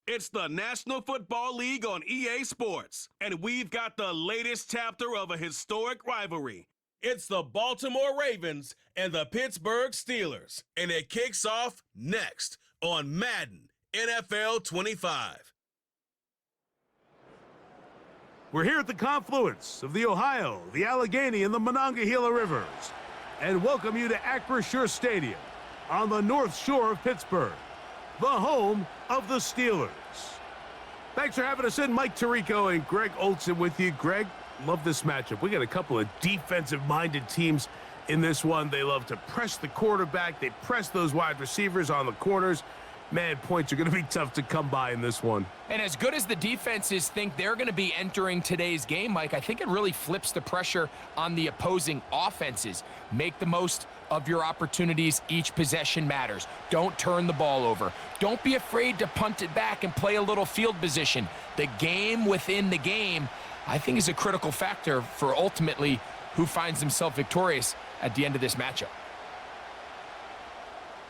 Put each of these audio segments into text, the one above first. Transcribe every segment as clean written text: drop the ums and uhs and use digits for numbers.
It's the National Football League on EA Sports, and we've got the latest chapter of a historic rivalry. It's the Baltimore Ravens and the Pittsburgh Steelers, and it kicks off next on Madden NFL 25. We're here at the confluence of the Ohio, the Allegheny, and the Monongahela Rivers, and welcome you to Acrisure Stadium on the North Shore of Pittsburgh, the home of the Steelers. Thanks for having us in. Mike Tirico and Greg Olson with you. Greg, love this matchup. We got a couple of defensive-minded teams in this one. They love to press the quarterback. They press those wide receivers on the corners. Man, points are going to be tough to come by in this one. And as good as the defenses think they're going to be entering today's game, Mike, I think it really flips the pressure on the opposing offenses. Make the most of your opportunities. Each possession matters. Don't turn the ball over. Don't be afraid to punt it back and play a little field position. The game within the game, I think, is a critical factor for ultimately who finds himself victorious at the end of this matchup.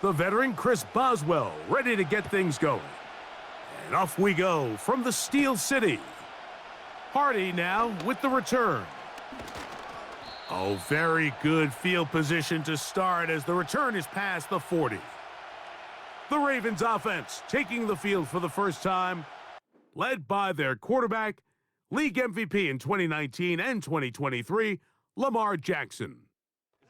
The veteran Chris Boswell ready to get things going. And off we go from the Steel City. Hardy now with the return. Oh, very good field position to start as the return is past the 40. The Ravens offense taking the field for the first time, led by their quarterback, league MVP in 2019 and 2023, Lamar Jackson.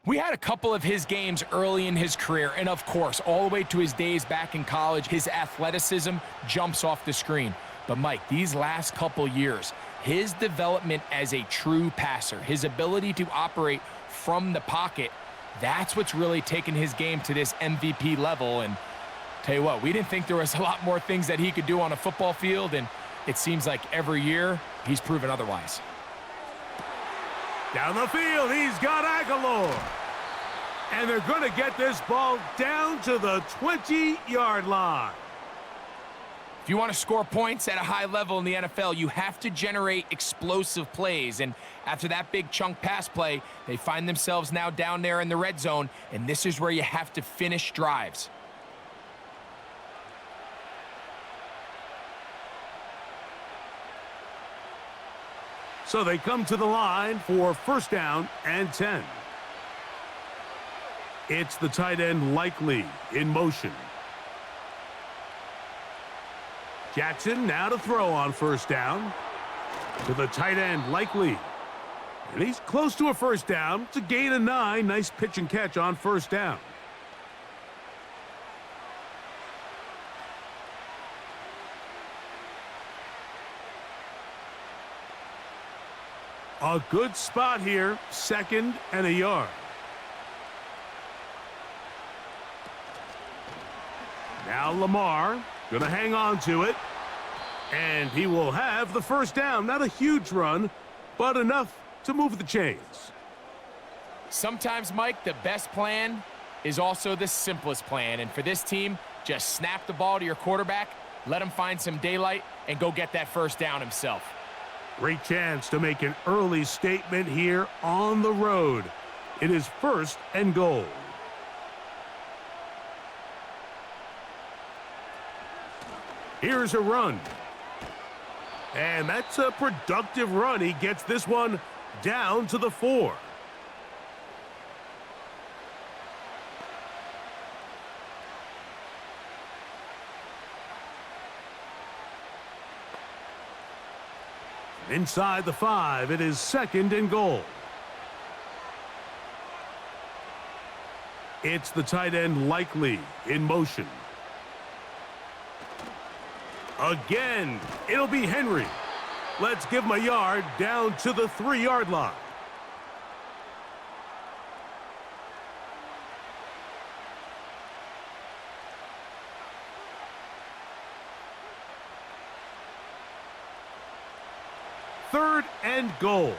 We had a couple of his games early in his career, and of course, all the way to his days back in college, his athleticism jumps off the screen. But Mike, these last couple years, his development as a true passer, his ability to operate from the pocket, that's what's really taken his game to this MVP level. And tell you what, we didn't think there was a lot more things that he could do on a football field, and it seems like every year he's proven otherwise. Down the field, he's got Aguilar. And they're going to get this ball down to the 20-yard line. If you want to score points at a high level in the NFL, you have to generate explosive plays. And after that big chunk pass play, they find themselves now down there in the red zone, and this is where you have to finish drives. So they come to the line for first down and 10. It's the tight end Likely in motion. Jackson now to throw on first down. To the tight end Likely. And he's close to a first down. It's a gain of 9. Nice pitch and catch on first down. A good spot here, 2nd and a yard. Now Lamar, gonna hang on to it. And he will have the first down. Not a huge run, but enough to move the chains. Sometimes, Mike, the best plan is also the simplest plan. And for this team, just snap the ball to your quarterback, let him find some daylight, and go get that first down himself. Great chance to make an early statement here on the road. It is 1st and goal. Here's a run. And that's a productive run. He gets this one down to the 4. Inside the 5, it is 2nd and goal. It's the tight end Likely in motion. Again, it'll be Henry. Let's give him a yard down to the 3-yard line. Third and goal.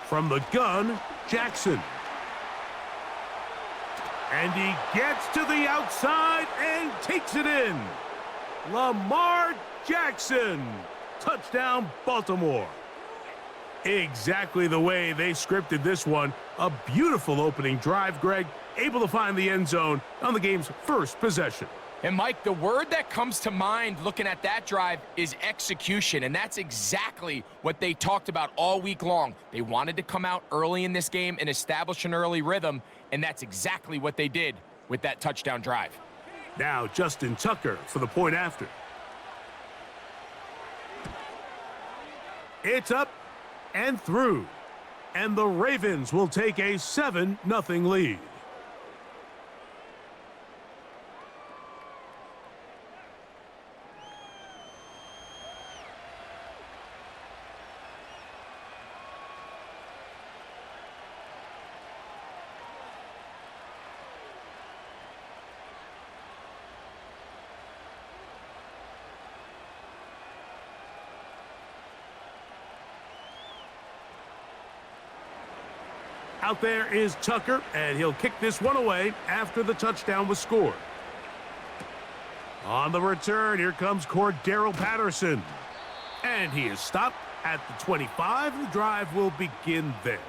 From the gun, Jackson. And he gets to the outside and takes it in. Lamar Jackson. Touchdown, Baltimore. Exactly the way they scripted this one. A beautiful opening drive, Greg, able to find the end zone on the game's first possession. And Mike, the word that comes to mind looking at that drive is execution, and that's exactly what they talked about all week long. They wanted to come out early in this game and establish an early rhythm, and that's exactly what they did with that touchdown drive. Now Justin Tucker for the point after. It's up and through, and the Ravens will take a 7-0 lead. Out there is Tucker, and he'll kick this one away after the touchdown was scored. On the return, here comes Cordero Patterson. And he is stopped at the 25. The drive will begin there.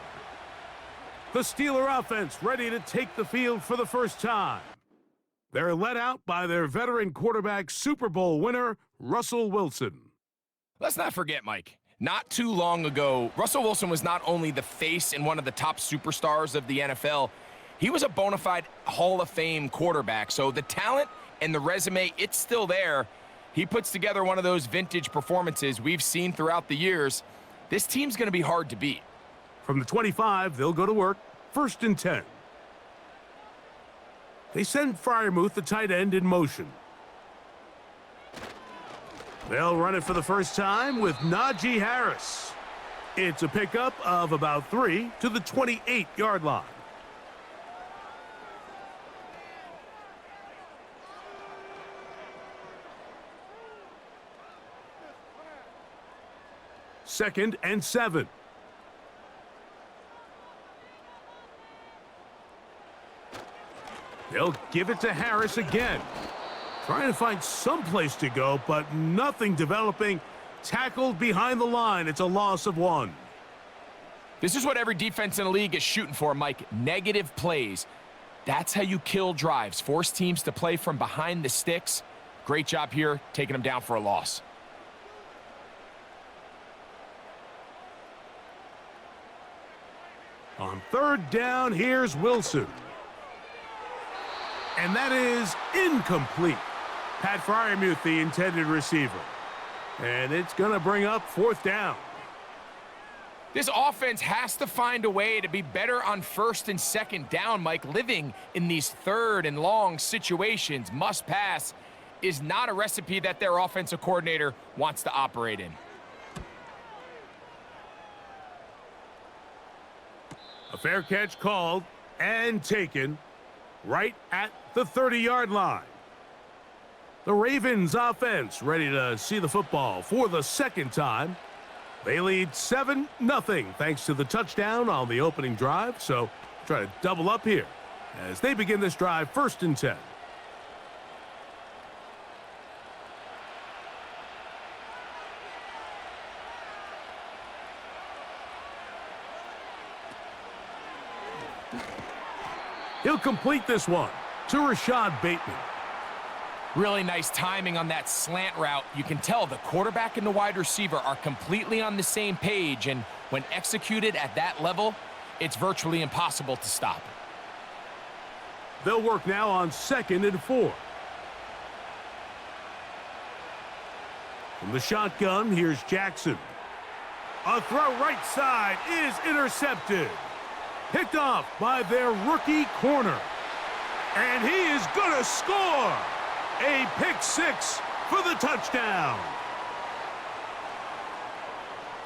The Steeler offense ready to take the field for the first time. They're led out by their veteran quarterback, Super Bowl winner, Russell Wilson. Let's not forget, Mike, not too long ago, Russell Wilson was not only the face and one of the top superstars of the NFL, he was a bona fide Hall of Fame quarterback. So the talent and the resume, it's still there. He puts together one of those vintage performances we've seen throughout the years. This team's going to be hard to beat. From the 25, they'll go to work, 1st and 10. They send Freiermuth, the tight end, in motion. They'll run it for the first time with Najee Harris. It's a pickup of about 3 to the 28-yard line. Second and 7. They'll give it to Harris again. Trying to find some place to go, but nothing developing. Tackled behind the line. It's a loss of 1. This is what every defense in the league is shooting for, Mike. Negative plays. That's how you kill drives. Force teams to play from behind the sticks. Great job here, taking them down for a loss. On 3rd down, here's Wilson. And that is incomplete. Pat Freiermuth, the intended receiver. And it's going to bring up 4th down. This offense has to find a way to be better on 1st and 2nd down, Mike. Living in these 3rd and long situations, must pass, is not a recipe that their offensive coordinator wants to operate in. A fair catch called and taken right at the 30-yard line. The Ravens offense ready to see the football for the 2nd time. They lead 7-0 thanks to the touchdown on the opening drive. So try to double up here as they begin this drive, 1st and 10. He'll complete this one to Rashad Bateman. Really nice timing on that slant route. You can tell the quarterback and the wide receiver are completely on the same page, and when executed at that level, it's virtually impossible to stop. They'll work now on 2nd and 4. From the shotgun, here's Jackson. A throw right side is intercepted. Picked off by their rookie corner. And he is going to score. A pick 6 for the touchdown.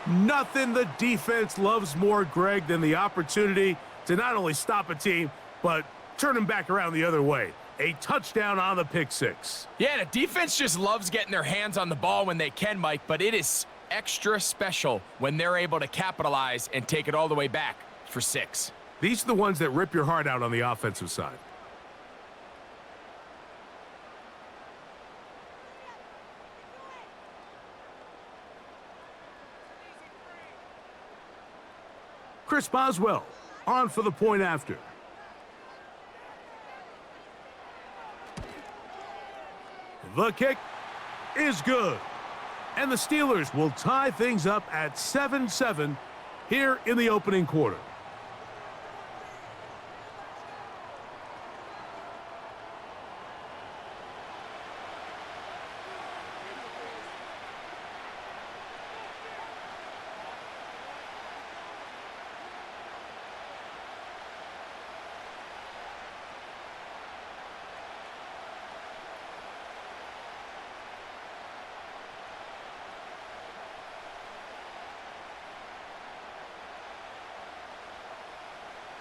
Nothing the defense loves more, Greg, than the opportunity to not only stop a team, but turn them back around the other way. A touchdown on the pick 6. Yeah, the defense just loves getting their hands on the ball when they can, Mike, but it is extra special when they're able to capitalize and take it all the way back for 6. These are the ones that rip your heart out on the offensive side. Chris Boswell on for the point after. The kick is good. And the Steelers will tie things up at 7-7 here in the opening quarter.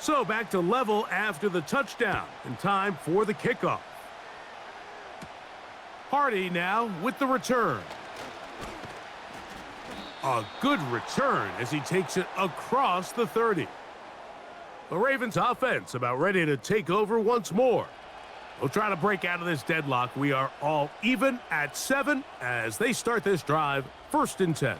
So back to level after the touchdown, and time for the kickoff. Hardy now with the return. A good return as he takes it across the 30. The Ravens offense about ready to take over once more. We'll try to break out of this deadlock. We are all even at 7 as they start this drive, 1st and 10.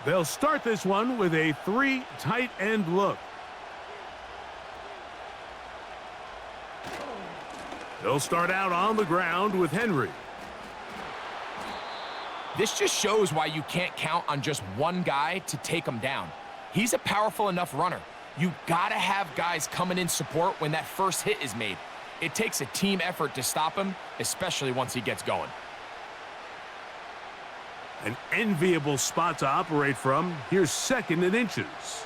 They'll start this one with a 3 tight end look. They'll start out on the ground with Henry. This just shows why you can't count on just one guy to take him down. He's a powerful enough runner. You gotta have guys coming in support when that first hit is made. It takes a team effort to stop him, especially once he gets going. An enviable spot to operate from. Here's 2nd and inches.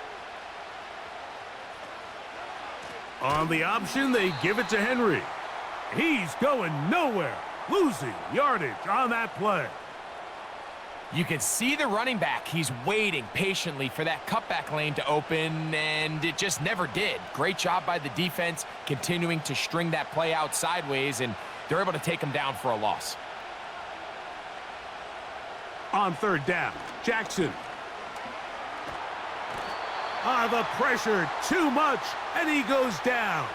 On the option, they give it to Henry. He's going nowhere, losing yardage on that play. You can see the running back. He's waiting patiently for that cutback lane to open, and it just never did. Great job by the defense, continuing to string that play out sideways, and they're able to take him down for a loss. On 3rd down, Jackson. The pressure, too much, and he goes down.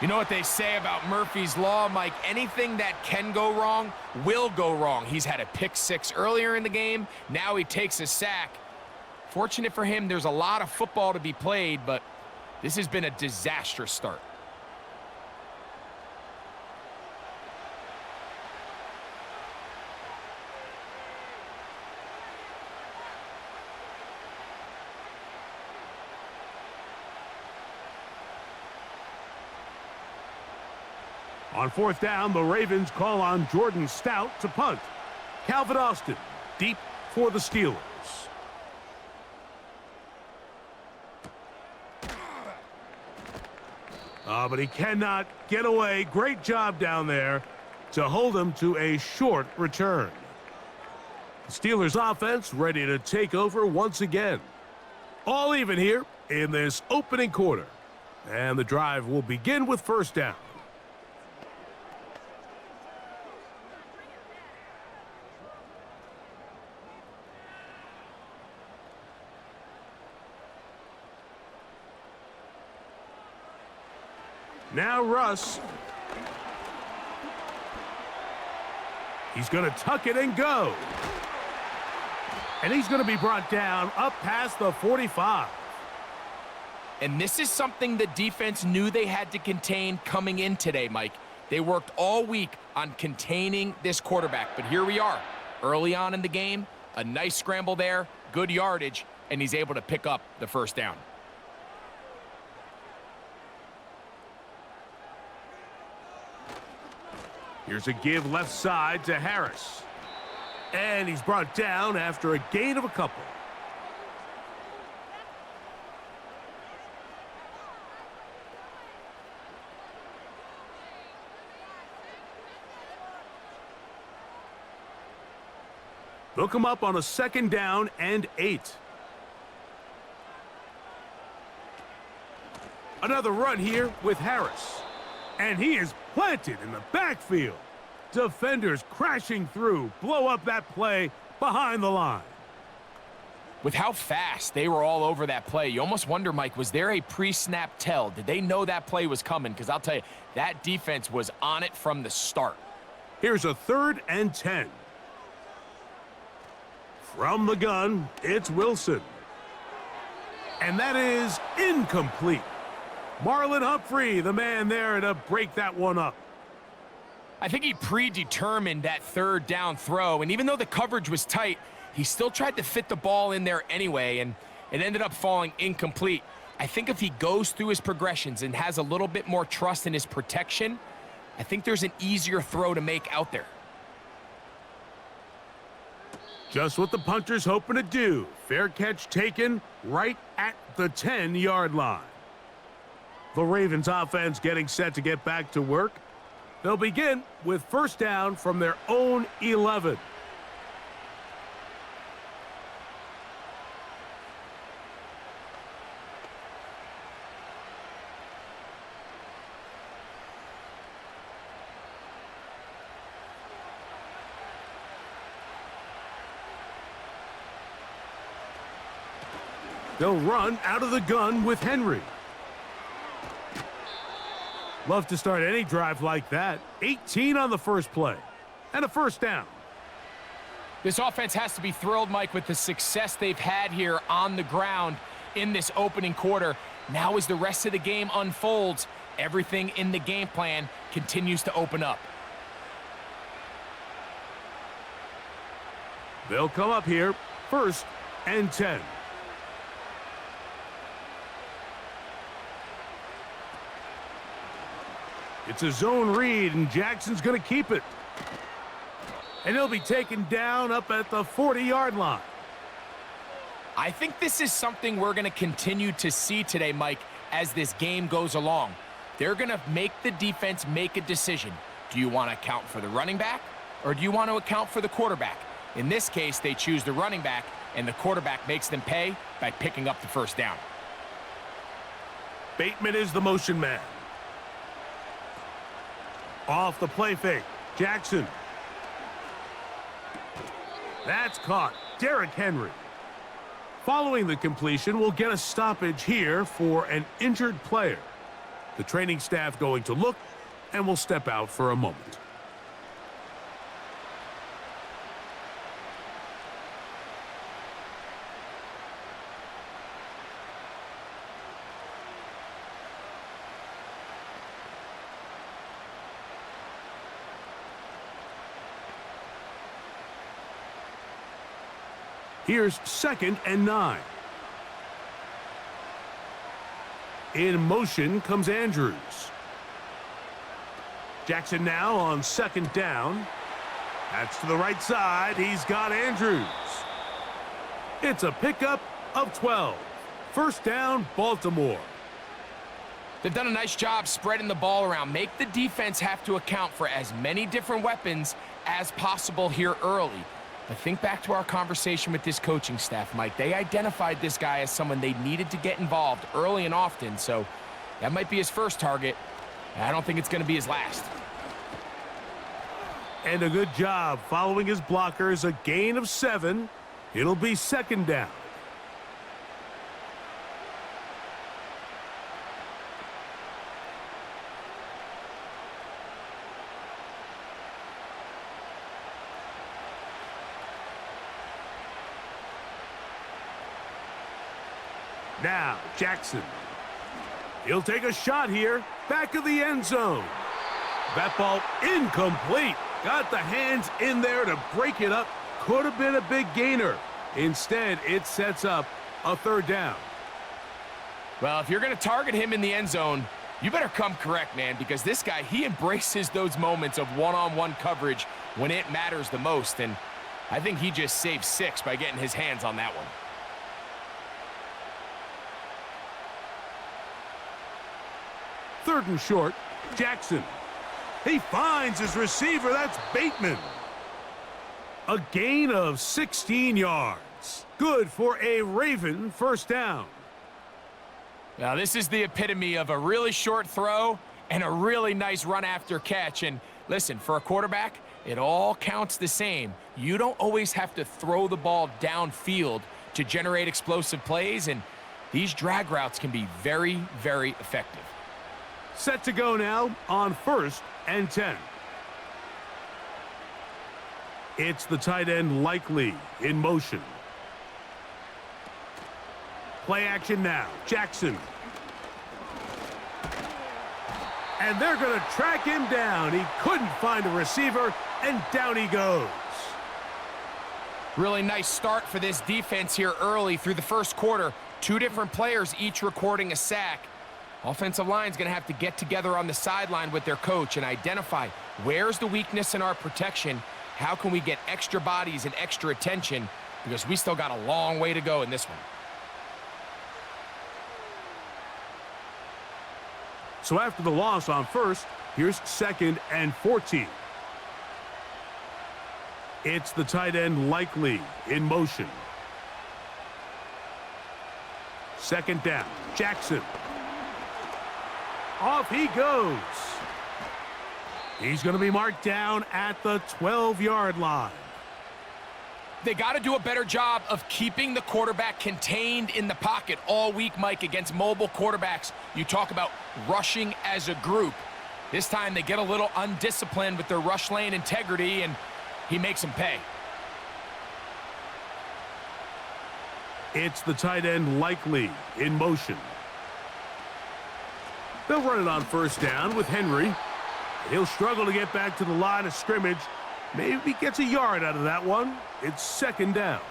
You know what they say about Murphy's Law, Mike? Anything that can go wrong will go wrong. He's had a pick 6 earlier in the game. Now he takes a sack. Fortunate for him, there's a lot of football to be played, but this has been a disastrous start. On 4th down, the Ravens call on Jordan Stout to punt. Calvin Austin deep for the Steelers. But he cannot get away. Great job down there to hold him to a short return. The Steelers offense ready to take over once again. All even here in this opening quarter. And the drive will begin with 1st down. Now Russ. He's going to tuck it and go. And he's going to be brought down up past the 45. And this is something the defense knew they had to contain coming in today, Mike. They worked all week on containing this quarterback. But here we are, early on in the game, a nice scramble there, good yardage, and he's able to pick up the 1st down. Here's a give left side to Harris. And he's brought down after a gain of a couple. They'll come up on a 2nd down and 8. Another run here with Harris. And he is planted in the backfield. Defenders crashing through, blow up that play behind the line. With how fast they were all over that play, you almost wonder, Mike, was there a pre-snap tell? Did they know that play was coming? Because I'll tell you, that defense was on it from the start. Here's a 3rd and 10. From the gun, it's Wilson. And that is incomplete. Marlon Humphrey, the man there to break that one up. I think he predetermined that 3rd down throw, and even though the coverage was tight, he still tried to fit the ball in there anyway, and it ended up falling incomplete. I think if he goes through his progressions and has a little bit more trust in his protection, I think there's an easier throw to make out there. Just what the punter's hoping to do. Fair catch taken right at the 10-yard line. The Ravens offense getting set to get back to work. They'll begin with 1st down from their own 11. They'll run out of the gun with Henry. Love to start any drive like that. 18 on the first play. And a 1st down. This offense has to be thrilled, Mike, with the success they've had here on the ground in this opening quarter. Now as the rest of the game unfolds, everything in the game plan continues to open up. They'll come up here, 1st and 10. It's a zone read, and Jackson's going to keep it. And he'll be taken down up at the 40-yard line. I think this is something we're going to continue to see today, Mike, as this game goes along. They're going to make the defense make a decision. Do you want to account for the running back, or do you want to account for the quarterback? In this case, they choose the running back, and the quarterback makes them pay by picking up the 1st down. Bateman is the motion man. Off the play fake. Jackson. That's caught. Derrick Henry. Following the completion, we'll get a stoppage here for an injured player. The training staff going to look, and we'll step out for a moment. Here's 2nd and 9. In motion comes Andrews. Jackson now on 2nd down. That's to the right side. He's got Andrews. It's a pickup of 12. 1st down, Baltimore. They've done a nice job spreading the ball around. Make the defense have to account for as many different weapons as possible here early. But think back to our conversation with this coaching staff, Mike. They identified this guy as someone they needed to get involved early and often, so that might be his first target. I don't think it's going to be his last. And a good job following his blockers, a gain of 7. It'll be 2nd down. Now, Jackson. He'll take a shot here. Back of the end zone. That ball incomplete. Got the hands in there to break it up. Could have been a big gainer. Instead, it sets up a 3rd down. Well, if you're going to target him in the end zone, you better come correct, man, because this guy, he embraces those moments of one-on-one coverage when it matters the most, and I think he just saved 6 by getting his hands on that one. 3rd and short, Jackson. He finds his receiver. That's Bateman. A gain of 16 yards. Good for a Raven 1st down. Now, this is the epitome of a really short throw and a really nice run after catch. And listen, for a quarterback, it all counts the same. You don't always have to throw the ball downfield to generate explosive plays, and these drag routes can be very, very effective. Set to go now on 1st and 10. It's the tight end Likely in motion. Play action now. Jackson. And they're going to track him down. He couldn't find a receiver, and down he goes. Really nice start for this defense here early through the first quarter. Two different players each recording a sack. Offensive line's going to have to get together on the sideline with their coach and identify where's the weakness in our protection. How can we get extra bodies and extra attention? Because we still got a long way to go in this one. So after the loss on first, here's 2nd and 14. It's the tight end Likely in motion. 2nd down. Jackson. Off he goes. He's going to be marked down at the 12-yard line. They got to do a better job of keeping the quarterback contained in the pocket all week, Mike, against mobile quarterbacks. You talk about rushing as a group. This time they get a little undisciplined with their rush lane integrity, and he makes them pay. It's the tight end Likely in motion. They'll run it on 1st down with Henry. He'll struggle to get back to the line of scrimmage. Maybe he gets a yard out of that one. It's 2nd down.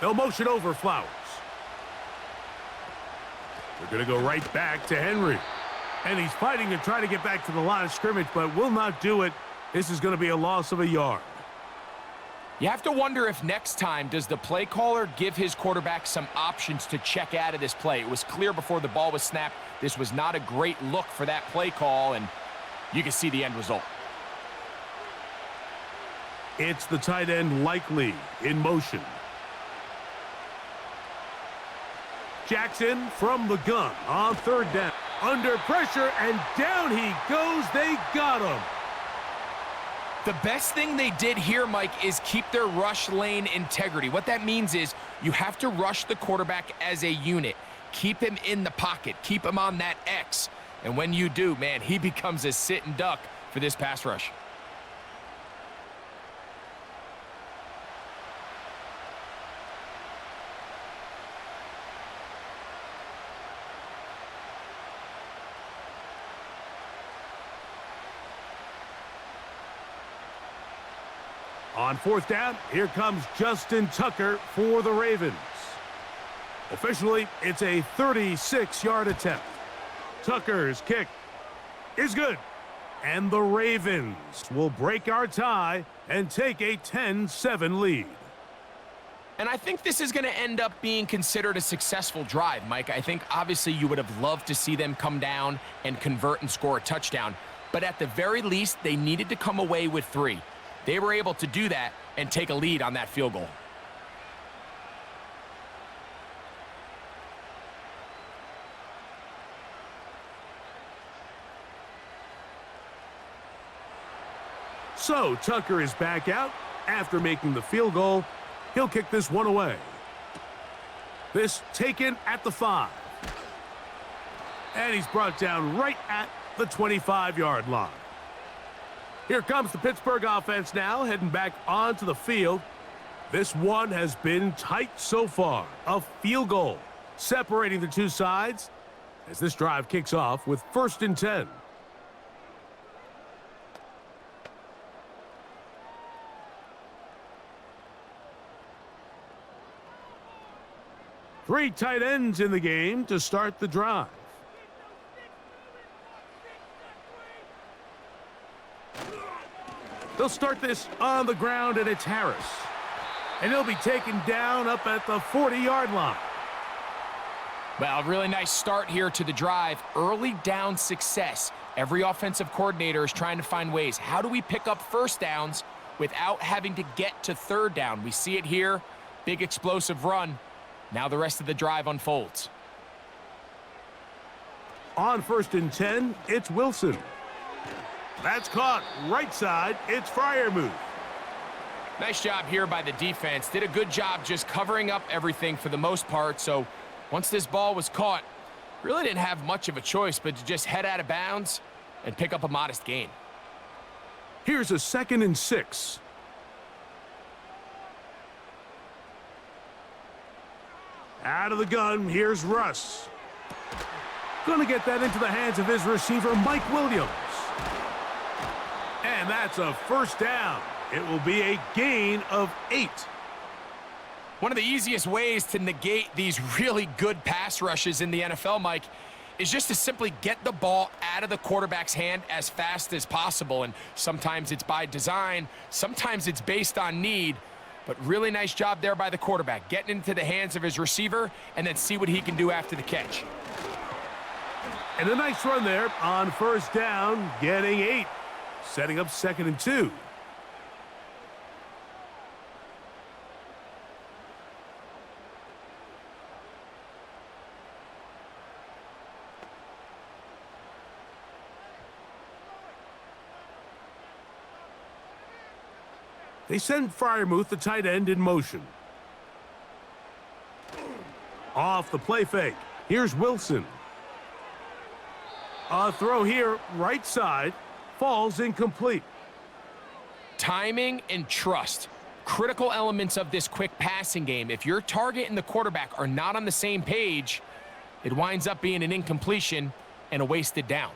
They'll motion over Flowers. They're going to go right back to Henry. And he's fighting to try to get back to the line of scrimmage, but will not do it. This is going to be a loss of a yard. You have to wonder if next time, does the play caller give his quarterback some options to check out of this play? It was clear before the ball was snapped. This was not a great look for that play call, and you can see the end result. It's the tight end Likely in motion. Jackson from the gun on 3rd down. Under pressure, and down he goes. They got him. The best thing they did here, Mike, is keep their rush lane integrity. What that means is you have to rush the quarterback as a unit. Keep him in the pocket. Keep him on that X. And when you do, man, he becomes a sitting duck for this pass rush. On 4th down, here comes Justin Tucker for the Ravens. Officially, it's a 36-yard attempt. Tucker's kick is good. And the Ravens will break our tie and take a 10-7 lead. And I think this is going to end up being considered a successful drive, Mike. I think obviously you would have loved to see them come down and convert and score a touchdown. But at the very least, they needed to come away with 3. They were able to do that and take a lead on that field goal. So Tucker is back out after making the field goal. He'll kick this one away. This taken at the 5. And he's brought down right at the 25-yard line. Here comes the Pittsburgh offense now, heading back onto the field. This one has been tight so far. A field goal separating the two sides as this drive kicks off with 1st and 10. Three tight ends in the game to start the drive. They'll start this on the ground, and it's Harris. And he'll be taken down up at the 40-yard line. Well, really nice start here to the drive. Early down success. Every offensive coordinator is trying to find ways. How do we pick up 1st downs without having to get to 3rd down? We see it here. Big explosive run. Now the rest of the drive unfolds. On 1st and 10, it's Wilson. That's caught right side. It's Freiermuth. Nice job here by the defense. Did a good job just covering up everything for the most part. So once this ball was caught, really didn't have much of a choice but to just head out of bounds and pick up a modest gain. Here's a 2nd and 6. Out of the gun, here's Russ. Gonna get that into the hands of his receiver, Mike Williams. And that's a first down. It will be a gain of 8. One of the easiest ways to negate these really good pass rushes in the NFL, Mike, is just to simply get the ball out of the quarterback's hand as fast as possible. And sometimes it's by design, sometimes it's based on need. But really nice job there by the quarterback, getting into the hands of his receiver and then see what he can do after the catch. And a nice run there on first down, getting 8. Setting up 2nd and 2. They send Freiermuth, the tight end, in motion. Off the play fake. Here's Wilson. A throw here, right side, falls incomplete. Timing and trust, critical elements of this quick passing game. If your target and the quarterback are not on the same page, it winds up being an incompletion and a wasted down.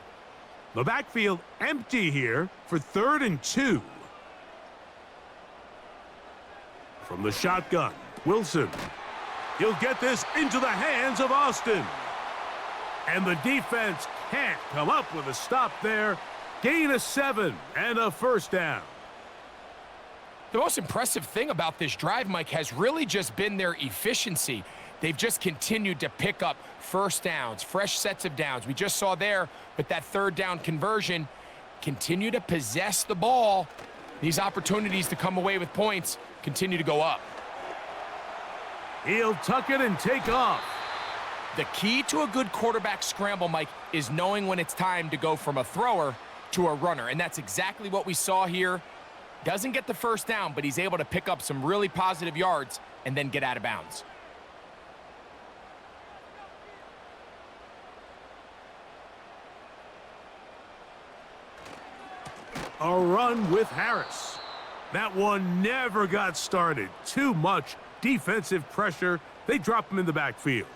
The backfield empty here for 3rd and 2. From the shotgun, Wilson. He'll get this into the hands of Austin. And the defense can't come up with a stop there. Gain of 7 and a first down. The most impressive thing about this drive, Mike, has really just been their efficiency. They've just continued to pick up first downs, fresh sets of downs. We just saw there with that 3rd down conversion, continue to possess the ball. These opportunities to come away with points continue to go up. He'll tuck it and take off. The key to a good quarterback scramble, Mike, is knowing when it's time to go from a thrower to a runner, and that's exactly what we saw here. Doesn't get the first down, but he's able to pick up some really positive yards and then get out of bounds. A run with Harris. That one never got started. Too much defensive pressure. They drop him in the backfield.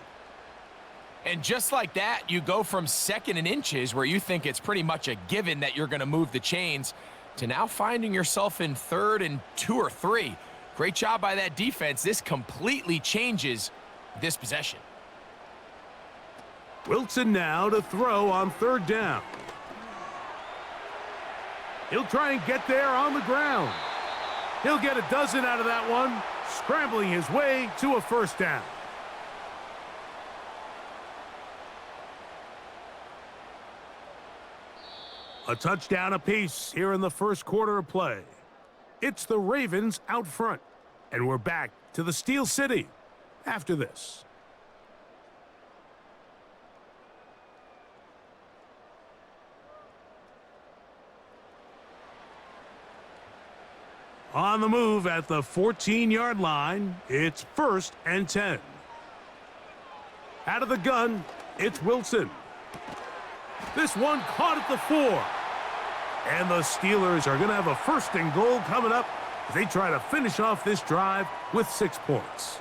And just like that, you go from 2nd and inches, where you think it's pretty much a given that you're going to move the chains, to now finding yourself in 3rd and 2 or 3. Great job by that defense. This completely changes this possession. Wilson now to throw on 3rd down. He'll try and get there on the ground. He'll get a dozen out of that one, scrambling his way to a first down. A touchdown apiece here in the first quarter of play. It's the Ravens out front, and we're back to the Steel City after this. On the move at the 14-yard line, it's 1st and 10. Out of the gun, it's Wilson. This one caught at the 4. And the Steelers are going to have a 1st and goal coming up as they try to finish off this drive with 6 points.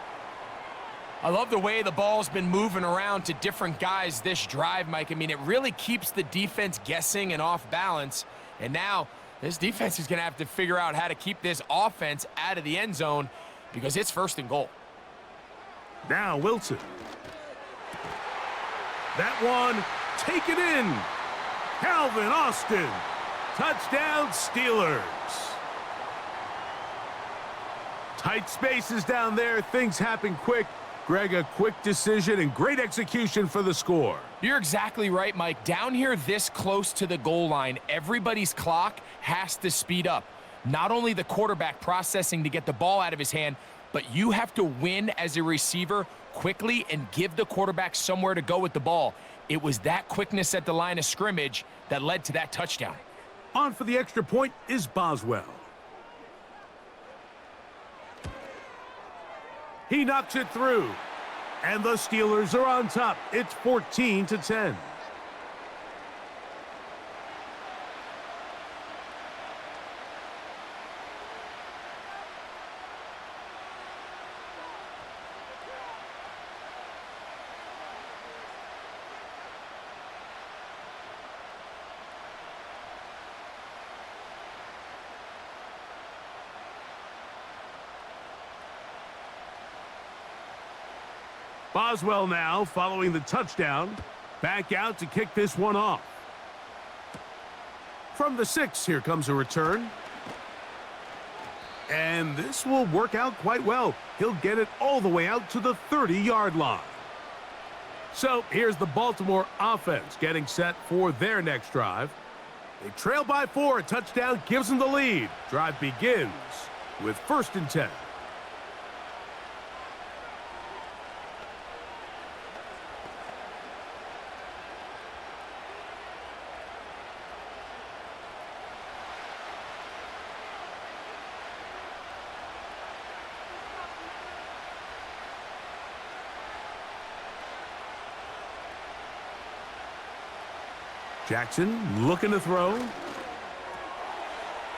I love the way the ball's been moving around to different guys this drive, Mike. I mean, it really keeps the defense guessing and off balance. And now this defense is going to have to figure out how to keep this offense out of the end zone because it's 1st and goal. Now Wilson. That one, take it in. Calvin Austin. Touchdown, Steelers. Tight spaces down there. Things happen quick. Greg, a quick decision and great execution for the score. You're exactly right, Mike. Down here this close to the goal line, everybody's clock has to speed up. Not only the quarterback processing to get the ball out of his hand, but you have to win as a receiver quickly and give the quarterback somewhere to go with the ball. It was that quickness at the line of scrimmage that led to that touchdown. On for the extra point is Boswell. He knocks it through. And the Steelers are on top. It's 14-10. Boswell now following the touchdown. Back out to kick this one off. From the 6, here comes a return. And this will work out quite well. He'll get it all the way out to the 30-yard line. So here's the Baltimore offense getting set for their next drive. They trail by 4. A touchdown gives them the lead. Drive begins with 1st and 10. Jackson looking to throw.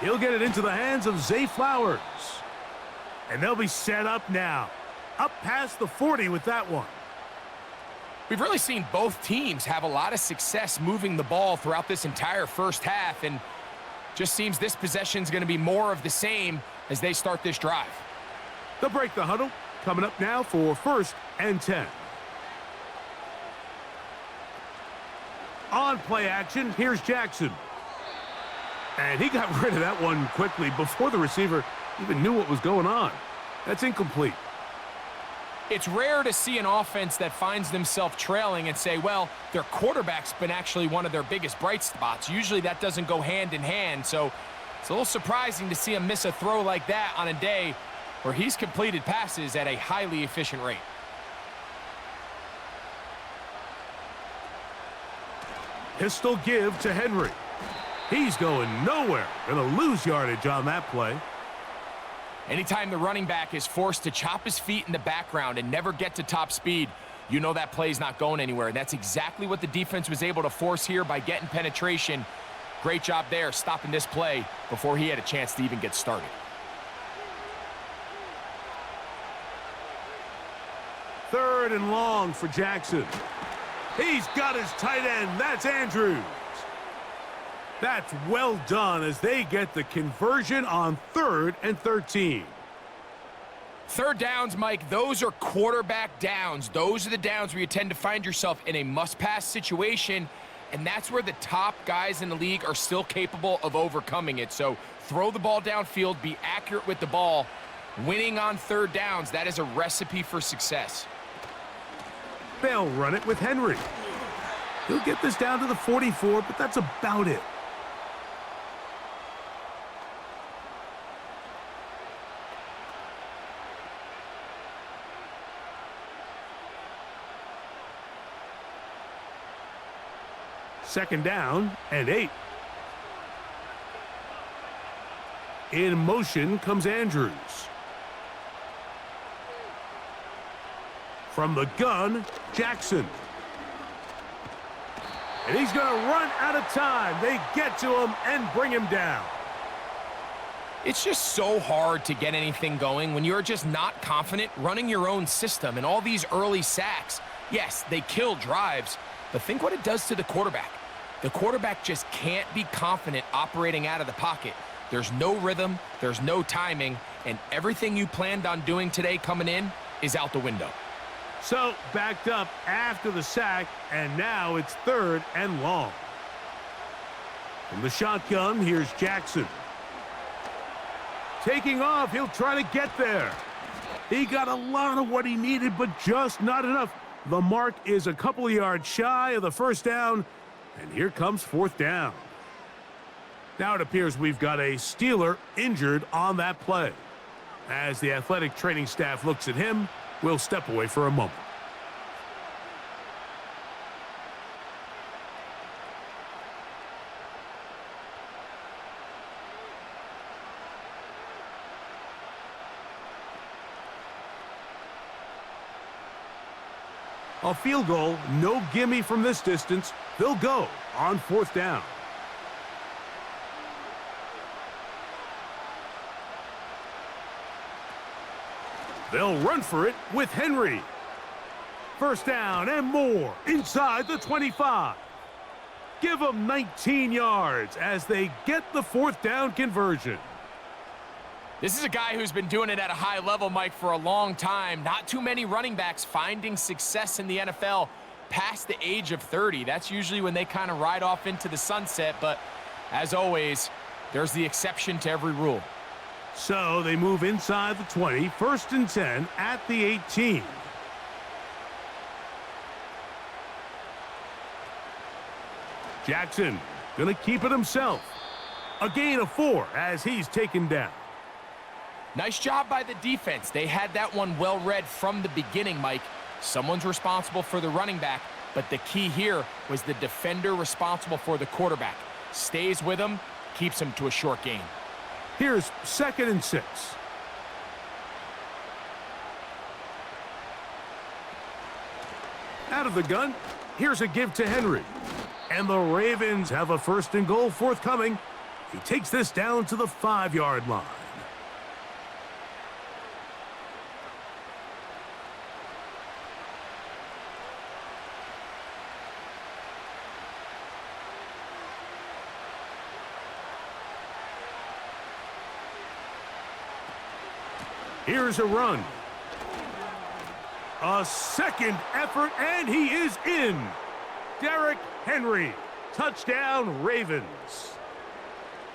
He'll get it into the hands of Zay Flowers. And they'll be set up now. Up past the 40 with that one. We've really seen both teams have a lot of success moving the ball throughout this entire first half, and just seems this possession's going to be more of the same as they start this drive. They'll break the huddle. Coming up now for 1st and 10. On play action, here's Jackson. And he got rid of that one quickly before the receiver even knew what was going on. That's incomplete. It's rare to see an offense that finds themselves trailing and say, well, their quarterback's been actually one of their biggest bright spots. Usually that doesn't go hand in hand, so it's a little surprising to see him miss a throw like that on a day where he's completed passes at a highly efficient rate. Pistol give to Henry. He's going nowhere. Gonna lose yardage on that play. Anytime the running back is forced to chop his feet in the background and never get to top speed, you know that play's not going anywhere. And that's exactly what the defense was able to force here by getting penetration. Great job there, stopping this play before he had a chance to even get started. Third and long for Jackson. He's got his tight end. That's Andrews. That's well done as they get the conversion on 3rd and 13. Third downs, Mike, those are quarterback downs. Those are the downs where you tend to find yourself in a must-pass situation, and that's where the top guys in the league are still capable of overcoming it. So throw the ball downfield, be accurate with the ball. Winning on third downs, that is a recipe for success. They'll run it with Henry. He'll get this down to the 44, but that's about it. Second down and 8. In motion comes Andrews. From the gun, Jackson. And he's going to run out of time. They get to him and bring him down. It's just so hard to get anything going when you're just not confident running your own system. And all these early sacks, yes, they kill drives, but think what it does to the quarterback. The quarterback just can't be confident operating out of the pocket. There's no rhythm, there's no timing, and everything you planned on doing today coming in is out the window. So, backed up after the sack, and now it's 3rd and long. From the shotgun, here's Jackson. Taking off, he'll try to get there. He got a lot of what he needed, but just not enough. The mark is a couple of yards shy of the first down, and here comes 4th down. Now it appears we've got a Steeler injured on that play. As the athletic training staff looks at him, we'll step away for a moment. A field goal, no gimme from this distance. They'll go on 4th down. They'll run for it with Henry. 1st down and more inside the 25. Give them 19 yards as they get the 4th down conversion. This is a guy who's been doing it at a high level, Mike, for a long time. Not too many running backs finding success in the NFL past the age of 30. That's usually when they kind of ride off into the sunset, but as always, there's the exception to every rule. So they move inside the 20, 1st and 10 at the 18. Jackson gonna keep it himself. A gain of 4 as he's taken down. Nice job by the defense. They had that one well read from the beginning, Mike. Someone's responsible for the running back, but the key here was the defender responsible for the quarterback. Stays with him, keeps him to a short gain. Here's 2nd and 6. Out of the gun, here's a give to Henry. And the Ravens have a 1st and goal forthcoming. He takes this down to the 5-yard line. Here's a run. A 2nd effort, and he is in. Derrick Henry, touchdown Ravens.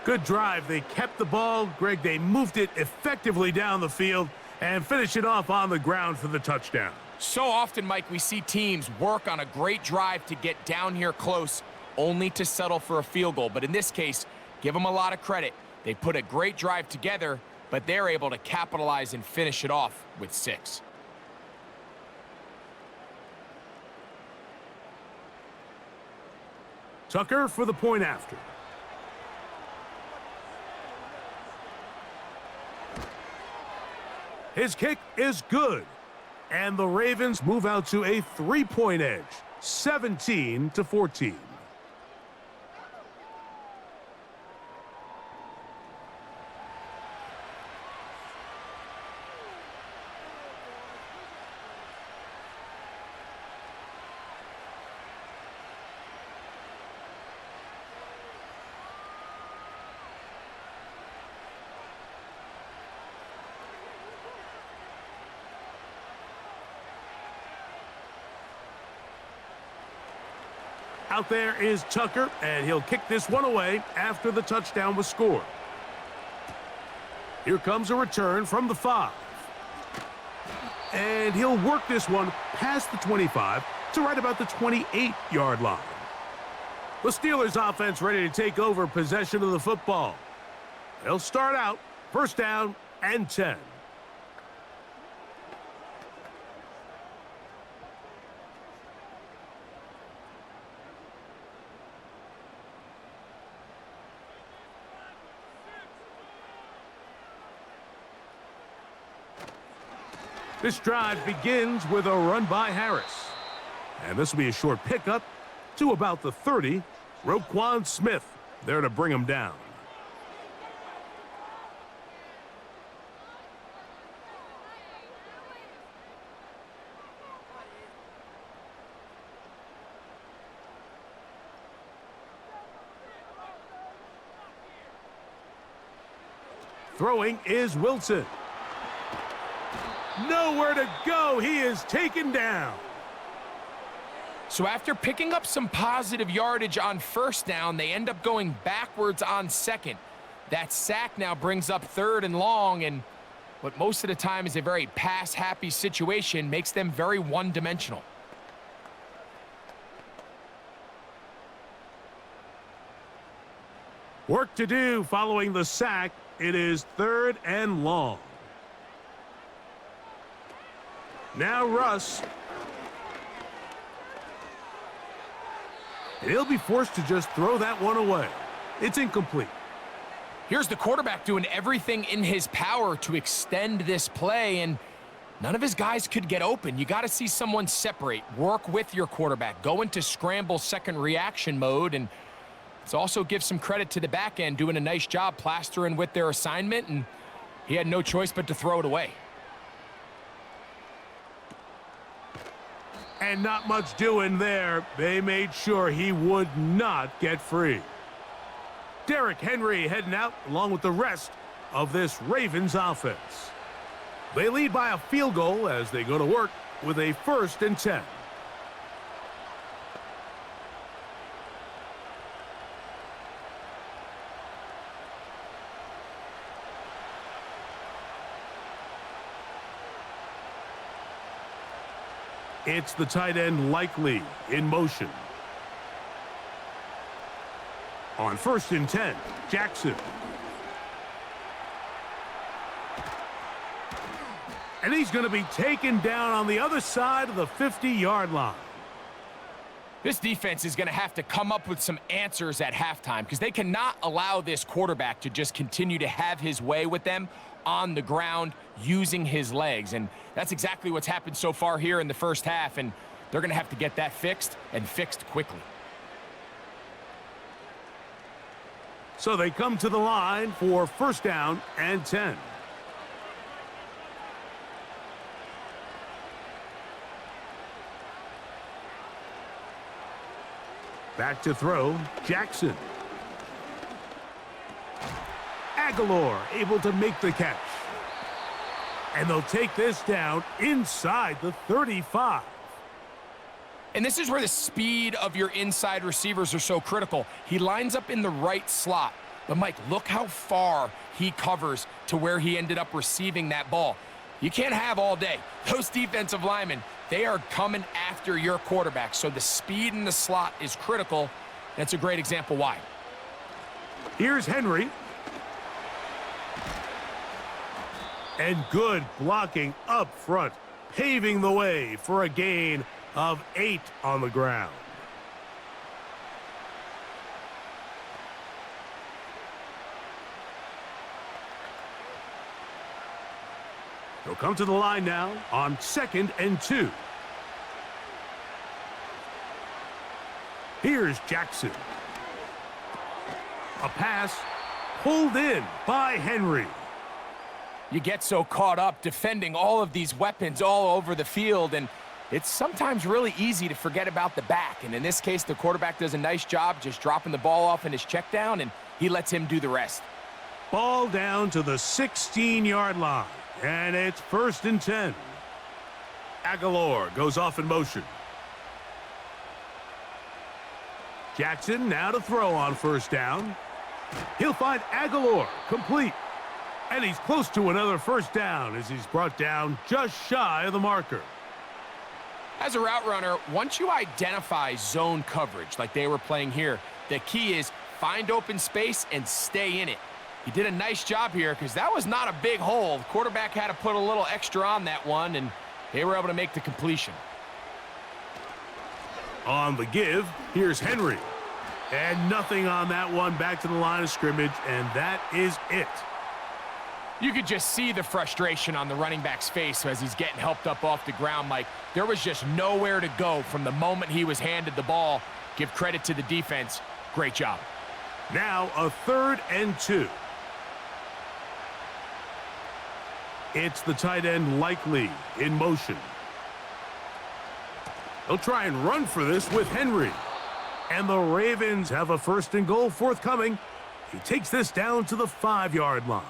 Good drive. They kept the ball. Greg, they moved it effectively down the field and finished it off on the ground for the touchdown. So often, Mike, we see teams work on a great drive to get down here close, only to settle for a field goal. But in this case, give them a lot of credit. They put a great drive together, but they're able to capitalize and finish it off with 6. Tucker for the point after. His kick is good. And the Ravens move out to a 3-point edge, 17-14. Out there is Tucker, and he'll kick this one away after the touchdown was scored. Here comes a return from the 5. And he'll work this one past the 25 to right about the 28-yard line. The Steelers offense ready to take over possession of the football. They'll start out 1st down and 10. This drive begins with a run by Harris. And this will be a short pickup to about the 30. Roquan Smith there to bring him down. Throwing is Wilson. Nowhere to go. He is taken down. So after picking up some positive yardage on 1st down, they end up going backwards on 2nd. That sack now brings up 3rd and long, and what most of the time is a very pass-happy situation makes them very one-dimensional. Work to do following the sack. It is 3rd and long. Now Russ. And he'll be forced to just throw that one away. It's incomplete. Here's the quarterback doing everything in his power to extend this play, and None of his guys could get open. You got to see someone separate, work with your quarterback, go into scramble second reaction mode, and let's also give some credit to the back end doing a nice job plastering with their assignment, and he had no choice but to throw it away. And not much doing there. They made sure he would not get free. Derrick Henry heading out along with the rest of this Ravens offense. They lead by a field goal as they go to work with a 1st and 10. It's the tight end Likely in motion. On 1st and 10, Jackson. And he's going to be taken down on the other side of the 50-yard line. This defense is going to have to come up with some answers at halftime because they cannot allow this quarterback to just continue to have his way with them on the ground using his legs. And that's exactly what's happened so far here in the first half, and they're going to have to get that fixed and fixed quickly. So they come to the line for 1st down and 10. Back to throw, Jackson. Aguilar able to make the catch. And they'll take this down inside the 35. And this is where the speed of your inside receivers are so critical. He lines up in the right slot. But, Mike, look how far he covers to where he ended up receiving that ball. You can't have all day. Those defensive linemen, they are coming after your quarterback. So the speed in the slot is critical. That's a great example why. Here's Henry. And good blocking up front, paving the way for a gain of 8 on the ground. They'll come to the line now on 2nd and 2. Here's Jackson. A pass pulled in by Henry. You get so caught up defending all of these weapons all over the field, and it's sometimes really easy to forget about the back. And in this case, the quarterback does a nice job just dropping the ball off in his check down, and he lets him do the rest. Ball down to the 16-yard line, and it's 1st and 10. Aguilar goes off in motion. Jackson now to throw on 1st down. He'll find Aguilar complete. And he's close to another 1st down as he's brought down just shy of the marker. As a route runner, once you identify zone coverage like they were playing here, the key is find open space and stay in it. He did a nice job here because that was not a big hole. The quarterback had to put a little extra on that one, and they were able to make the completion. On the give, here's Henry. And nothing on that one, back to the line of scrimmage, and that is it. You could just see the frustration on the running back's face as he's getting helped up off the ground, Mike. There was just nowhere to go from the moment he was handed the ball. Give credit to the defense. Great job. Now a 3rd and 2. It's the tight end Likely in motion. They'll try and run for this with Henry. And the Ravens have a 1st and goal forthcoming. He takes this down to the 5-yard line.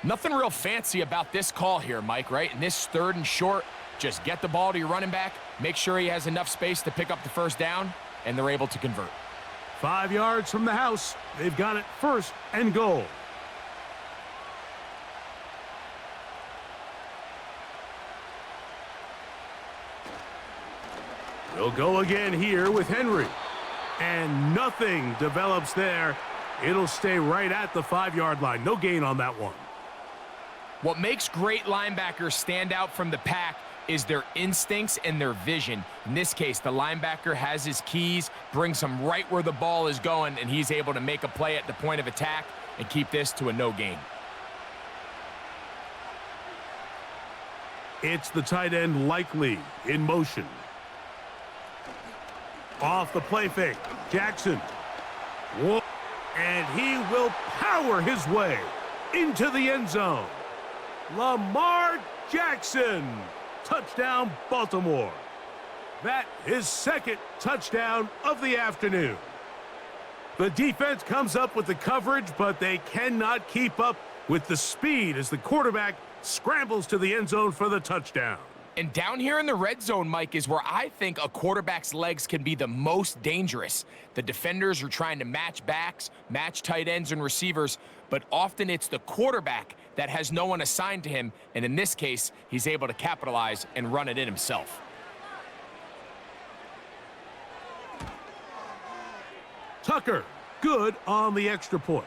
Nothing real fancy about this call here, Mike, right? In this 3rd and short, just get the ball to your running back, make sure he has enough space to pick up the 1st down, and they're able to convert. 5 yards from the house. They've got it 1st and goal. They'll go again here with Henry. And nothing develops there. It'll stay right at the 5-yard line. No gain on that one. What makes great linebackers stand out from the pack is their instincts and their vision. In this case, the linebacker has his keys, brings him right where the ball is going, and he's able to make a play at the point of attack and keep this to a no gain. It's the tight end Likely in motion. Off the play fake, Jackson. Whoa. And he will power his way into the end zone. Lamar Jackson, touchdown Baltimore. That his second touchdown of the afternoon. The defense comes up with the coverage, but they cannot keep up with the speed as the quarterback scrambles to the end zone for the touchdown. And down here in the red zone, Mike, is where I think a quarterback's legs can be the most dangerous. The defenders are trying to match backs, match tight ends and receivers, but often it's the quarterback that has no one assigned to him, and in this case, he's able to capitalize and run it in himself. Tucker, good on the extra point.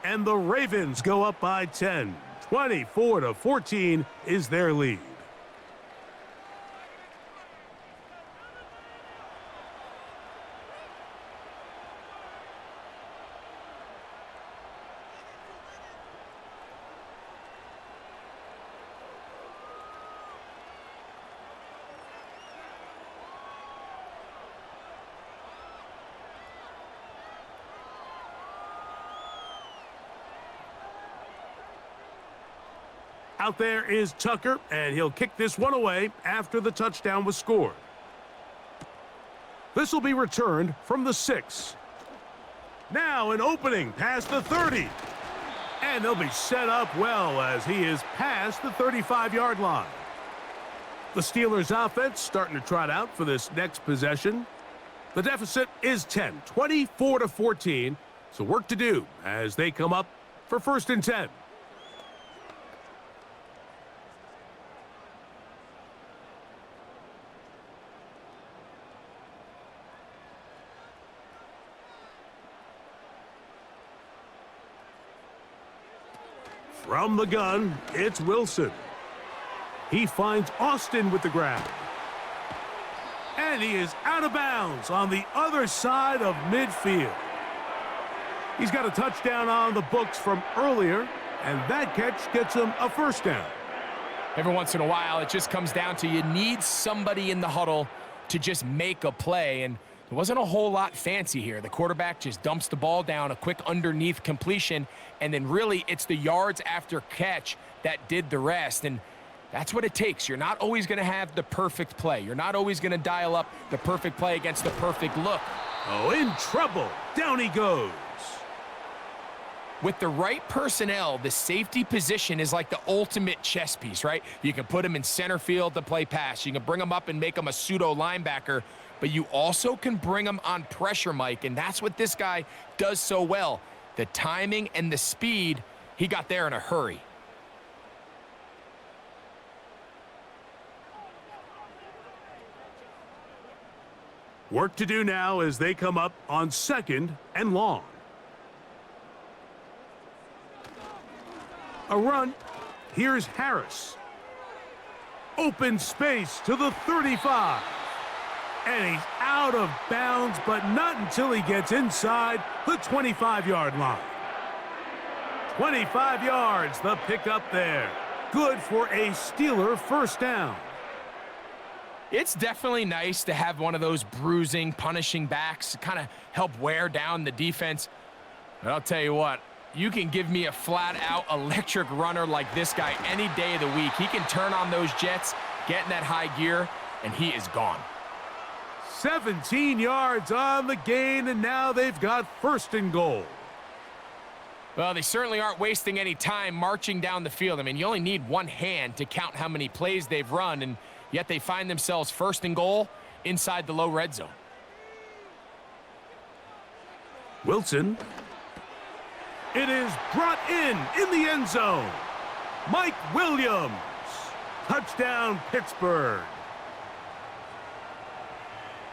And the Ravens go up by 10. 24-14 is their lead. Out there is Tucker, and he'll kick this one away after the touchdown was scored. This will be returned from the 6. Now an opening past the 30. And they'll be set up well as he is past the 35-yard line. The Steelers' offense starting to trot out for this next possession. The deficit is 10, 24-14. So work to do as they come up for 1st and 10. From the gun, it's Wilson. He finds Austin with the grab. And he is out of bounds on the other side of midfield. He's got a touchdown on the books from earlier, and that catch gets him a 1st down. Every once in a while, it just comes down to you need somebody in the huddle to just make a play, and there wasn't a whole lot fancy here. The quarterback just dumps the ball down, a quick underneath completion, and then really it's the yards after catch that did the rest, and that's what it takes. You're not always going to have the perfect play. You're not always going to dial up the perfect play against the perfect look. Oh, in trouble. Down he goes. With the right personnel, the safety position is like the ultimate chess piece, right? You can put him in center field to play pass. You can bring him up and make him a pseudo linebacker, but you also can bring him on pressure, Mike, and that's what this guy does so well. The timing and the speed, he got there in a hurry. Work to do now as they come up on 2nd and long. A run. Here's Harris. Open space to the 35. And he's out of bounds, but not until he gets inside the 25-yard line. 25 yards, the pickup there. Good for a Steeler 1st down. It's definitely nice to have one of those bruising, punishing backs to kind of help wear down the defense. But I'll tell you what, you can give me a flat-out electric runner like this guy any day of the week. He can turn on those jets, get in that high gear, and he is gone. 17 yards on the gain, and now they've got 1st and goal. Well, they certainly aren't wasting any time marching down the field. I mean, you only need one hand to count how many plays they've run, and yet they find themselves 1st and goal inside the low red zone. Wilson. It is brought in the end zone. Mike Williams. Touchdown, Pittsburgh.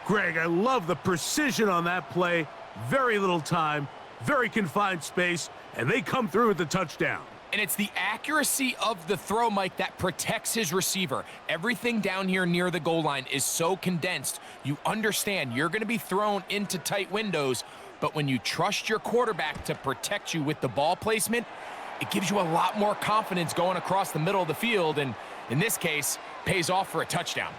Greg, I love the precision on that play. Very little time, very confined space, and they come through with the touchdown. And it's the accuracy of the throw, Mike, that protects his receiver. Everything down here near the goal line is so condensed. You understand you're going to be thrown into tight windows, but when you trust your quarterback to protect you with the ball placement, it gives you a lot more confidence going across the middle of the field, and in this case, pays off for a touchdown.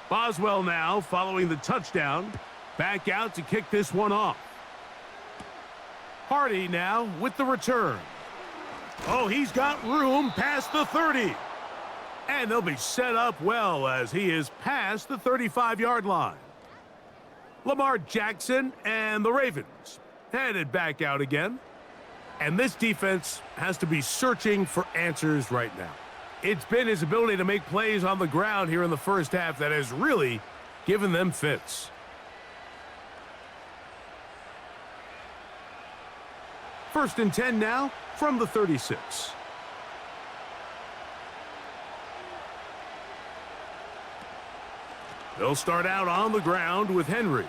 Boswell now, following the touchdown, back out to kick this one off. Hardy now with the return. Oh, he's got room past the 30. And they'll be set up well as he is past the 35-yard line. Lamar Jackson and the Ravens headed back out again. And this defense has to be searching for answers right now. It's been his ability to make plays on the ground here in the first half that has really given them fits. First and 10 now from the 36. They'll start out on the ground with Henry.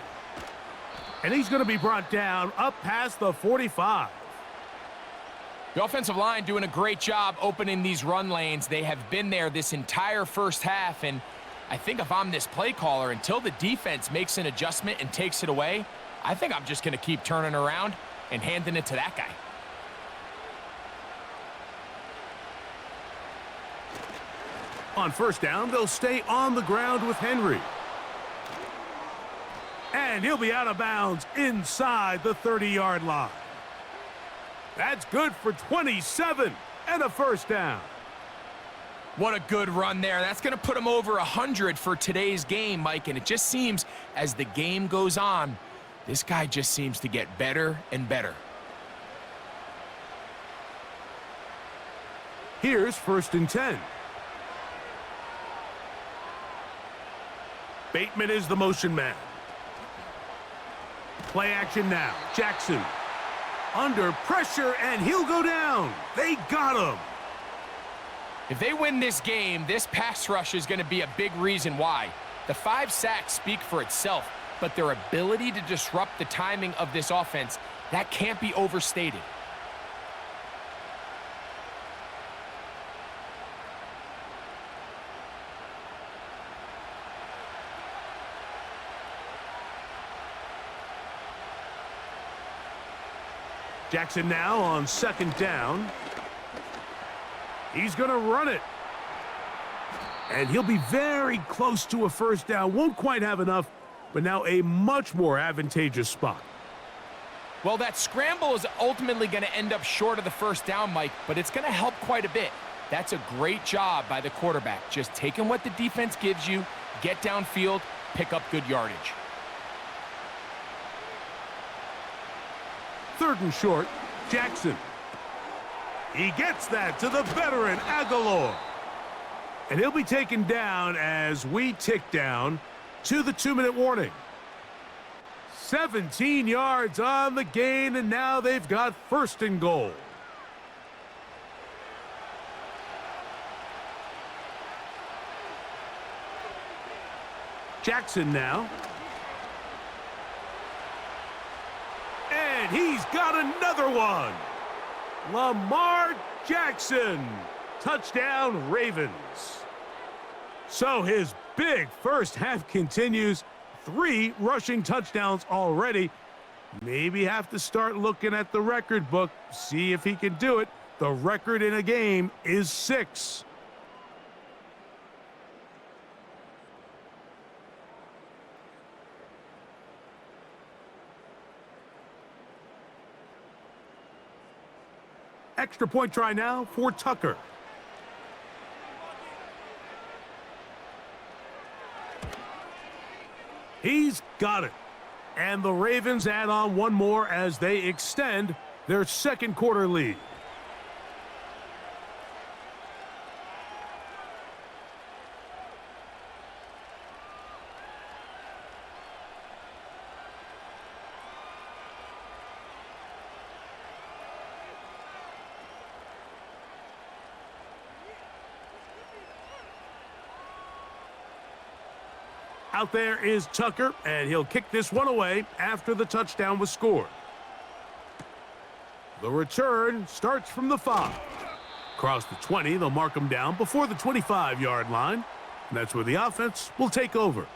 And he's going to be brought down up past the 45. The offensive line doing a great job opening these run lanes. They have been there this entire first half, and I think if I'm this play caller, until the defense makes an adjustment and takes it away, I think I'm just going to keep turning around and handing it to that guy. On first down, they'll stay on the ground with Henry. And he'll be out of bounds inside the 30-yard line. That's good for 27 and a first down. What a good run there. That's going to put him over 100 for today's game, Mike, and it just seems as the game goes on, this guy just seems to get better and better. Here's first and 10. Bateman is the motion man. Play action now. Jackson under pressure, and he'll go down. They got him. If they win this game, this pass rush is going to be a big reason why. The 5 sacks speak for itself, but their ability to disrupt the timing of this offense, that can't be overstated. Jackson now on second down. He's going to run it. And he'll be very close to a first down. Won't quite have enough, but now a much more advantageous spot. Well, that scramble is ultimately going to end up short of the first down, Mike, but it's going to help quite a bit. That's a great job by the quarterback. Just taking what the defense gives you, get downfield, pick up good yardage. Third and short, Jackson. He gets that to the veteran Aguilar. And he'll be taken down as we tick down to the 2-minute warning. 17 yards on the gain, and now they've got first and goal. Jackson now. And he's got another one. Lamar Jackson. Touchdown, Ravens. So his big first half continues. 3 rushing touchdowns already. Maybe have to start looking at the record book, see if he can do it. The record in a game is 6. Extra point try now for Tucker. He's got it. And the Ravens add on one more as they extend their second quarter lead. Out there is Tucker, and he'll kick this one away after the touchdown was scored. The return starts from the 5. Across the 20, they'll mark him down before the 25-yard line. And that's where the offense will take over.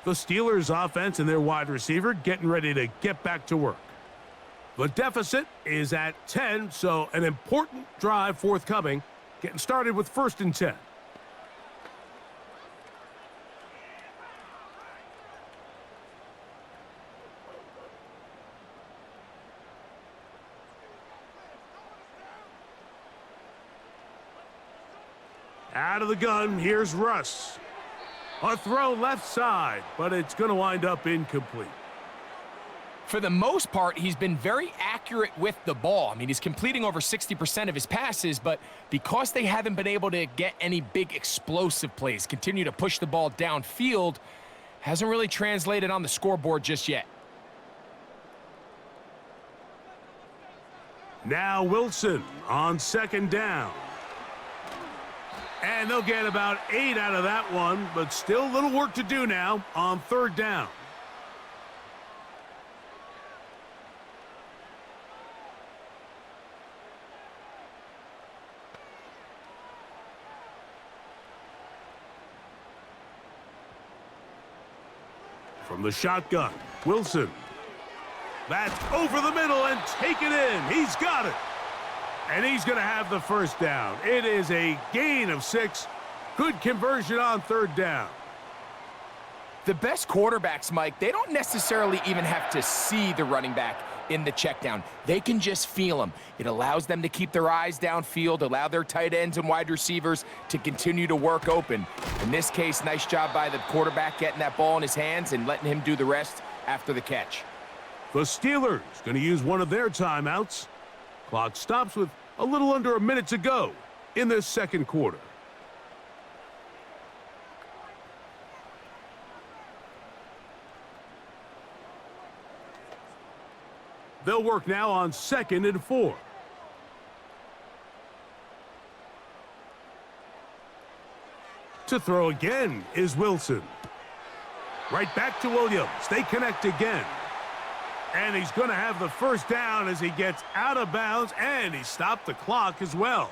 The Steelers' offense and their wide receiver getting ready to get back to work. The deficit is at 10, so an important drive forthcoming, getting started with 1st and 10. Out of the gun, here's Russ. A throw left side, but it's going to wind up incomplete. For the most part, he's been very accurate with the ball. I mean, he's completing over 60% of his passes, but because they haven't been able to get any big explosive plays, continue to push the ball downfield, hasn't really translated on the scoreboard just yet. Now Wilson on 2nd down. And they'll get about 8 out of that one, but still little work to do now on 3rd down. From the shotgun, Wilson. That's over the middle and take it in. He's got it. And he's going to have the 1st down. It is a gain of 6. Good conversion on 3rd down. The best quarterbacks, Mike, they don't necessarily even have to see the running back in the check down. They can just feel him. It allows them to keep their eyes downfield, allow their tight ends and wide receivers to continue to work open. In this case, nice job by the quarterback getting that ball in his hands and letting him do the rest after the catch. The Steelers going to use one of their timeouts. Clock stops with a little under a minute to go in this 2nd quarter. They'll work now on 2nd and 4. To throw again is Wilson. Right back to Williams. They connect again. And he's going to have the 1st down as he gets out of bounds, and he stopped the clock as well.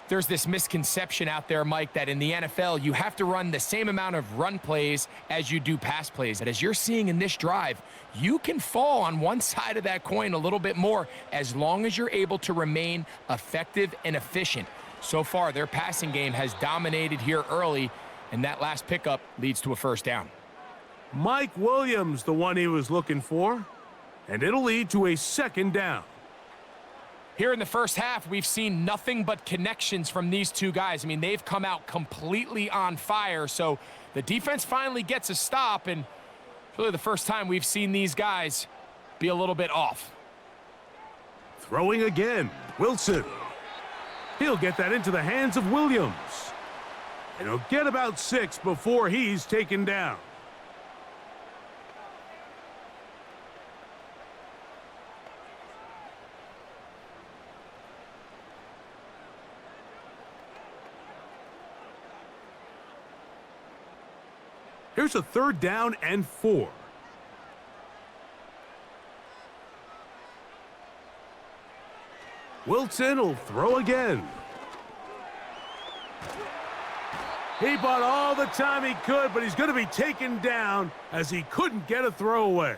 There's this misconception out there, Mike, that in the NFL, you have to run the same amount of run plays as you do pass plays. And as you're seeing in this drive, you can fall on one side of that coin a little bit more as long as you're able to remain effective and efficient. So far, their passing game has dominated here early, and that last pickup leads to a 1st down. Mike Williams, the one he was looking for, and it'll lead to a 2nd down. Here in the 1st half, we've seen nothing but connections from these two guys. I mean, they've come out completely on fire, so the defense finally gets a stop, and it's really the first time we've seen these guys be a little bit off. Throwing again, Wilson. He'll get that into the hands of Williams. And he'll get about 6 before he's taken down. Here's a 3rd down and 4. Wilson will throw again. He bought all the time he could, but he's going to be taken down as he couldn't get a throwaway.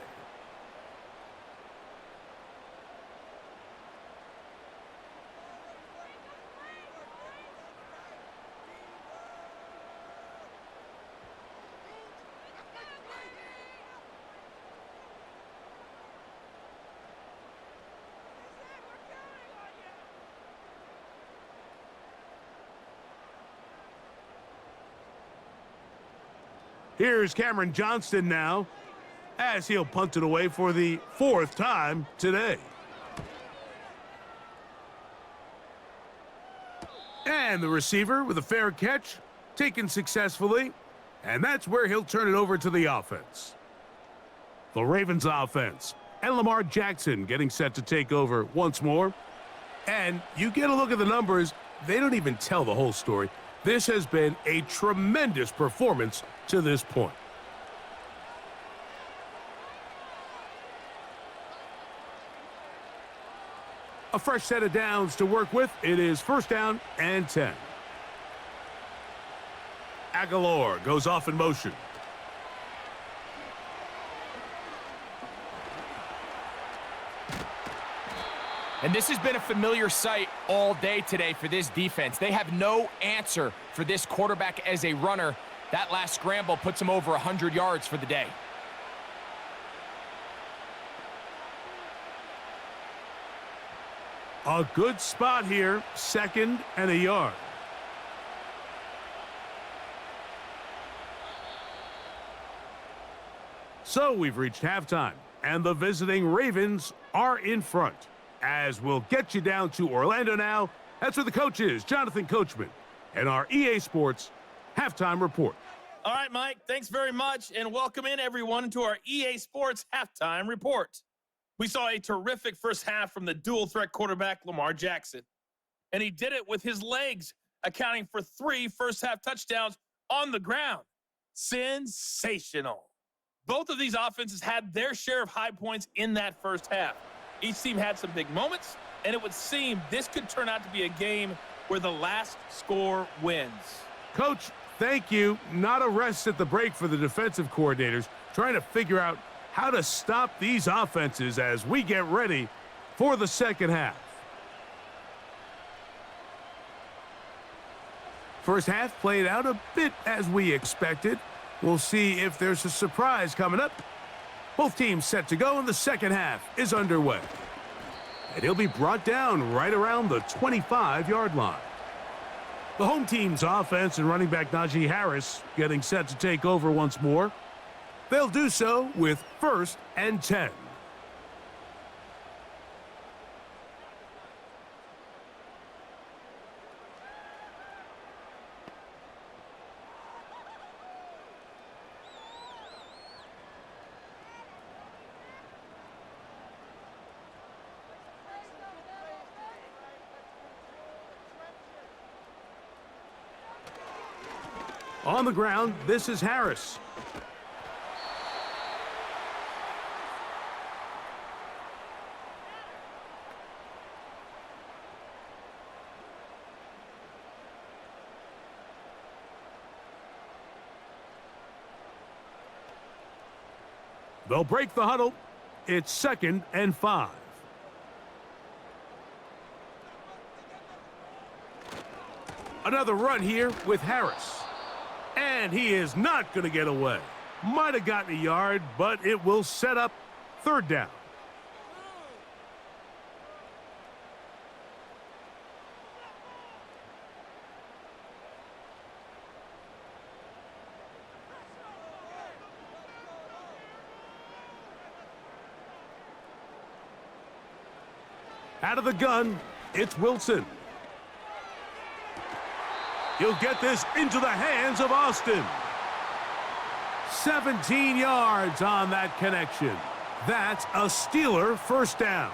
Here's Cameron Johnston now, as he'll punt it away for the 4th time today. And the receiver with a fair catch, taken successfully, and that's where he'll turn it over to the offense. The Ravens offense, and Lamar Jackson getting set to take over once more. And you get a look at the numbers, they don't even tell the whole story. This has been a tremendous performance to this point. A fresh set of downs to work with. It is 1st down and 10. Aguilar goes off in motion. And this has been a familiar sight all day today for this defense. They have no answer for this quarterback as a runner. That last scramble puts him over 100 yards for the day. A good spot here, 2nd and a yard. So we've reached halftime, and the visiting Ravens are in front. As we'll get you down to Orlando now, that's where the coach is, Jonathan Coachman, and our EA Sports Halftime Report. All right, Mike, thanks very much, and welcome in everyone to our EA Sports Halftime Report. We saw a terrific first half from the dual-threat quarterback, Lamar Jackson. And he did it with his legs, accounting for 3 first-half touchdowns on the ground. Sensational. Both of these offenses had their share of high points in that first half. Each team had some big moments, and it would seem this could turn out to be a game where the last score wins. Coach, thank you. Not a rest at the break for the defensive coordinators, trying to figure out how to stop these offenses as we get ready for the second half. First half played out a bit as we expected. We'll see if there's a surprise coming up. Both teams set to go, and the second half is underway. And he'll be brought down right around the 25-yard line. The home team's offense and running back Najee Harris getting set to take over once more. They'll do so with 1st and 10. On the ground, this is Harris. They'll break the huddle. It's 2nd and 5. Another run here with Harris. And he is not going to get away. Might have gotten a yard, but it will set up 3rd down. Out of the gun, it's Wilson. He'll get this into the hands of Austin. 17 yards on that connection. That's a Steeler first down.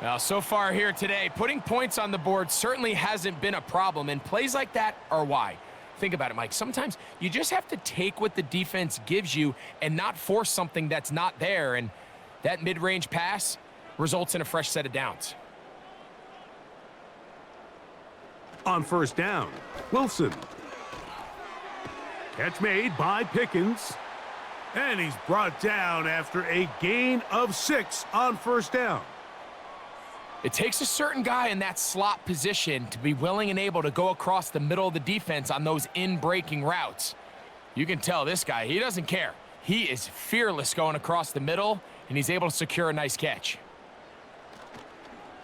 Now, so far here today, putting points on the board certainly hasn't been a problem, and plays like that are why. Think about it, Mike. Sometimes you just have to take what the defense gives you and not force something that's not there, and that mid-range pass results in a fresh set of downs. On first down, Wilson. Catch made by Pickens. And he's brought down after a gain of 6 on first down. It takes a certain guy in that slot position to be willing and able to go across the middle of the defense on those in-breaking routes. You can tell this guy, he doesn't care. He is fearless going across the middle, and he's able to secure a nice catch.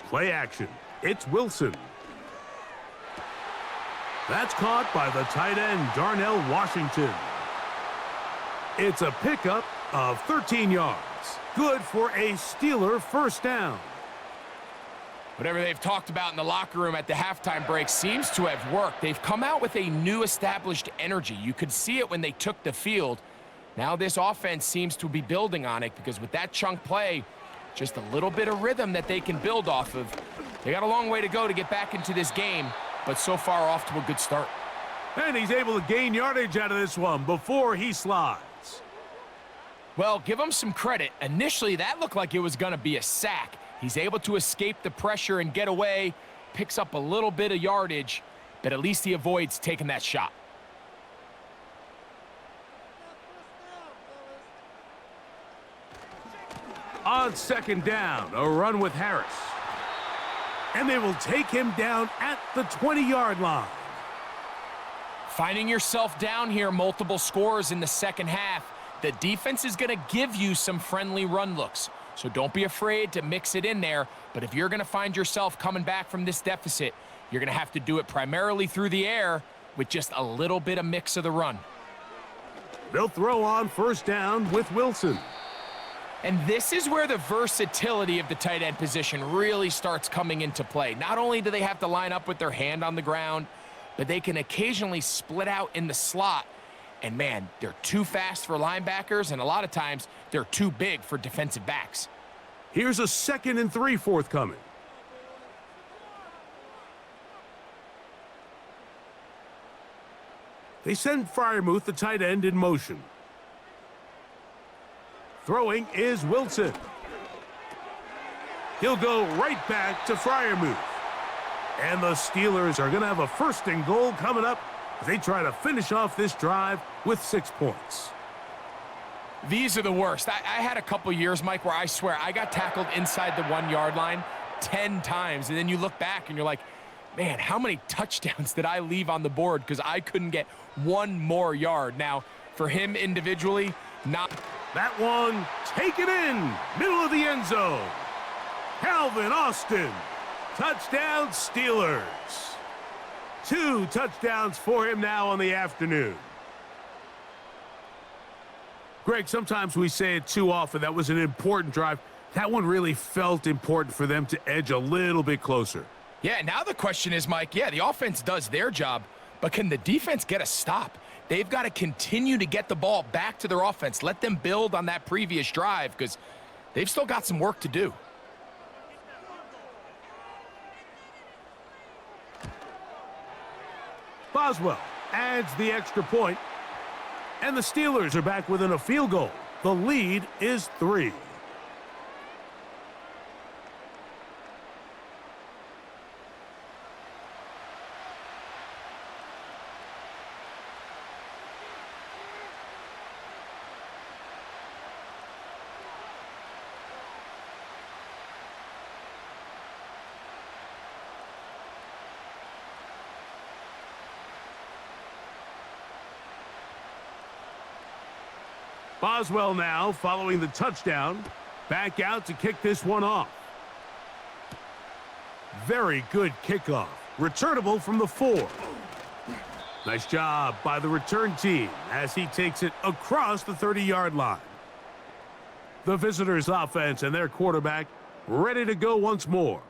Play action. It's Wilson. That's caught by the tight end, Darnell Washington. It's a pickup of 13 yards. Good for a Steeler first down. Whatever they've talked about in the locker room at the halftime break seems to have worked. They've come out with a new established energy. You could see it when they took the field. Now this offense seems to be building on it, because with that chunk play, just a little bit of rhythm that they can build off of. They got a long way to go to get back into this game, but so far off to a good start. And he's able to gain yardage out of this one before he slides. Well, give him some credit. Initially, that looked like it was going to be a sack. He's able to escape the pressure and get away, picks up a little bit of yardage, but at least he avoids taking that shot. On second down, a run with Harris. And they will take him down at the 20-yard line. Finding yourself down here, multiple scores in the second half, the defense is going to give you some friendly run looks. So don't be afraid to mix it in there. But if you're going to find yourself coming back from this deficit, you're going to have to do it primarily through the air with just a little bit of mix of the run. They'll throw on first down with Wilson. And this is where the versatility of the tight end position really starts coming into play. Not only do they have to line up with their hand on the ground, but they can occasionally split out in the slot. And man, they're too fast for linebackers, and a lot of times they're too big for defensive backs. Here's a 2nd and 3 forthcoming. They send Freiermuth, the tight end, in motion. Throwing is Wilson. He'll go right back to Freiermuth. And the Steelers are going to have a 1st and goal coming up as they try to finish off this drive with 6 points. These are the worst. I had a couple years, Mike, where I swear I got tackled inside the 1-yard line 10 times. And then you look back and you're like, man, how many touchdowns did I leave on the board because I couldn't get one more yard? Now, for him individually, not. That one taken in, middle of the end zone. Calvin Austin, touchdown Steelers. 2 touchdowns for him now on the afternoon. Greg, sometimes we say it too often. That was an important drive. That one really felt important for them to edge a little bit closer. Yeah, now the question is, Mike, yeah, the offense does their job, but can the defense get a stop? They've got to continue to get the ball back to their offense. Let them build on that previous drive because they've still got some work to do. Boswell adds the extra point, and the Steelers are back within a field goal. The lead is 3. Boswell now following the touchdown. Back out to kick this one off. Very good kickoff. Returnable from the 4. Nice job by the return team as he takes it across the 30-yard line. The visitors' offense and their quarterback ready to go once more.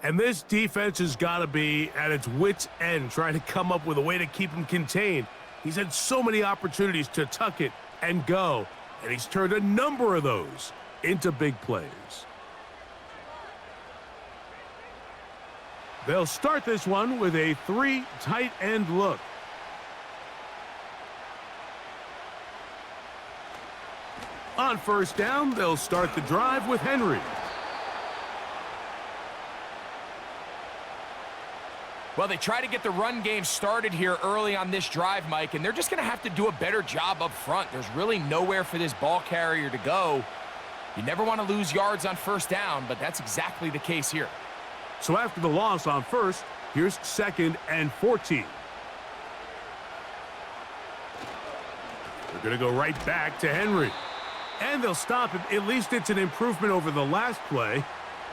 And this defense has got to be at its wits' end trying to come up with a way to keep him contained. He's had so many opportunities to tuck it and go, and he's turned a number of those into big plays. They'll start this one with a 3 tight end look. On first down, they'll start the drive with Henry. Well, they try to get the run game started here early on this drive, Mike, and they're just going to have to do a better job up front. There's really nowhere for this ball carrier to go. You never want to lose yards on first down, but that's exactly the case here. So after the loss on first, here's 2nd and 14. They're going to go right back to Henry. And they'll stop him. At least it's an improvement over the last play.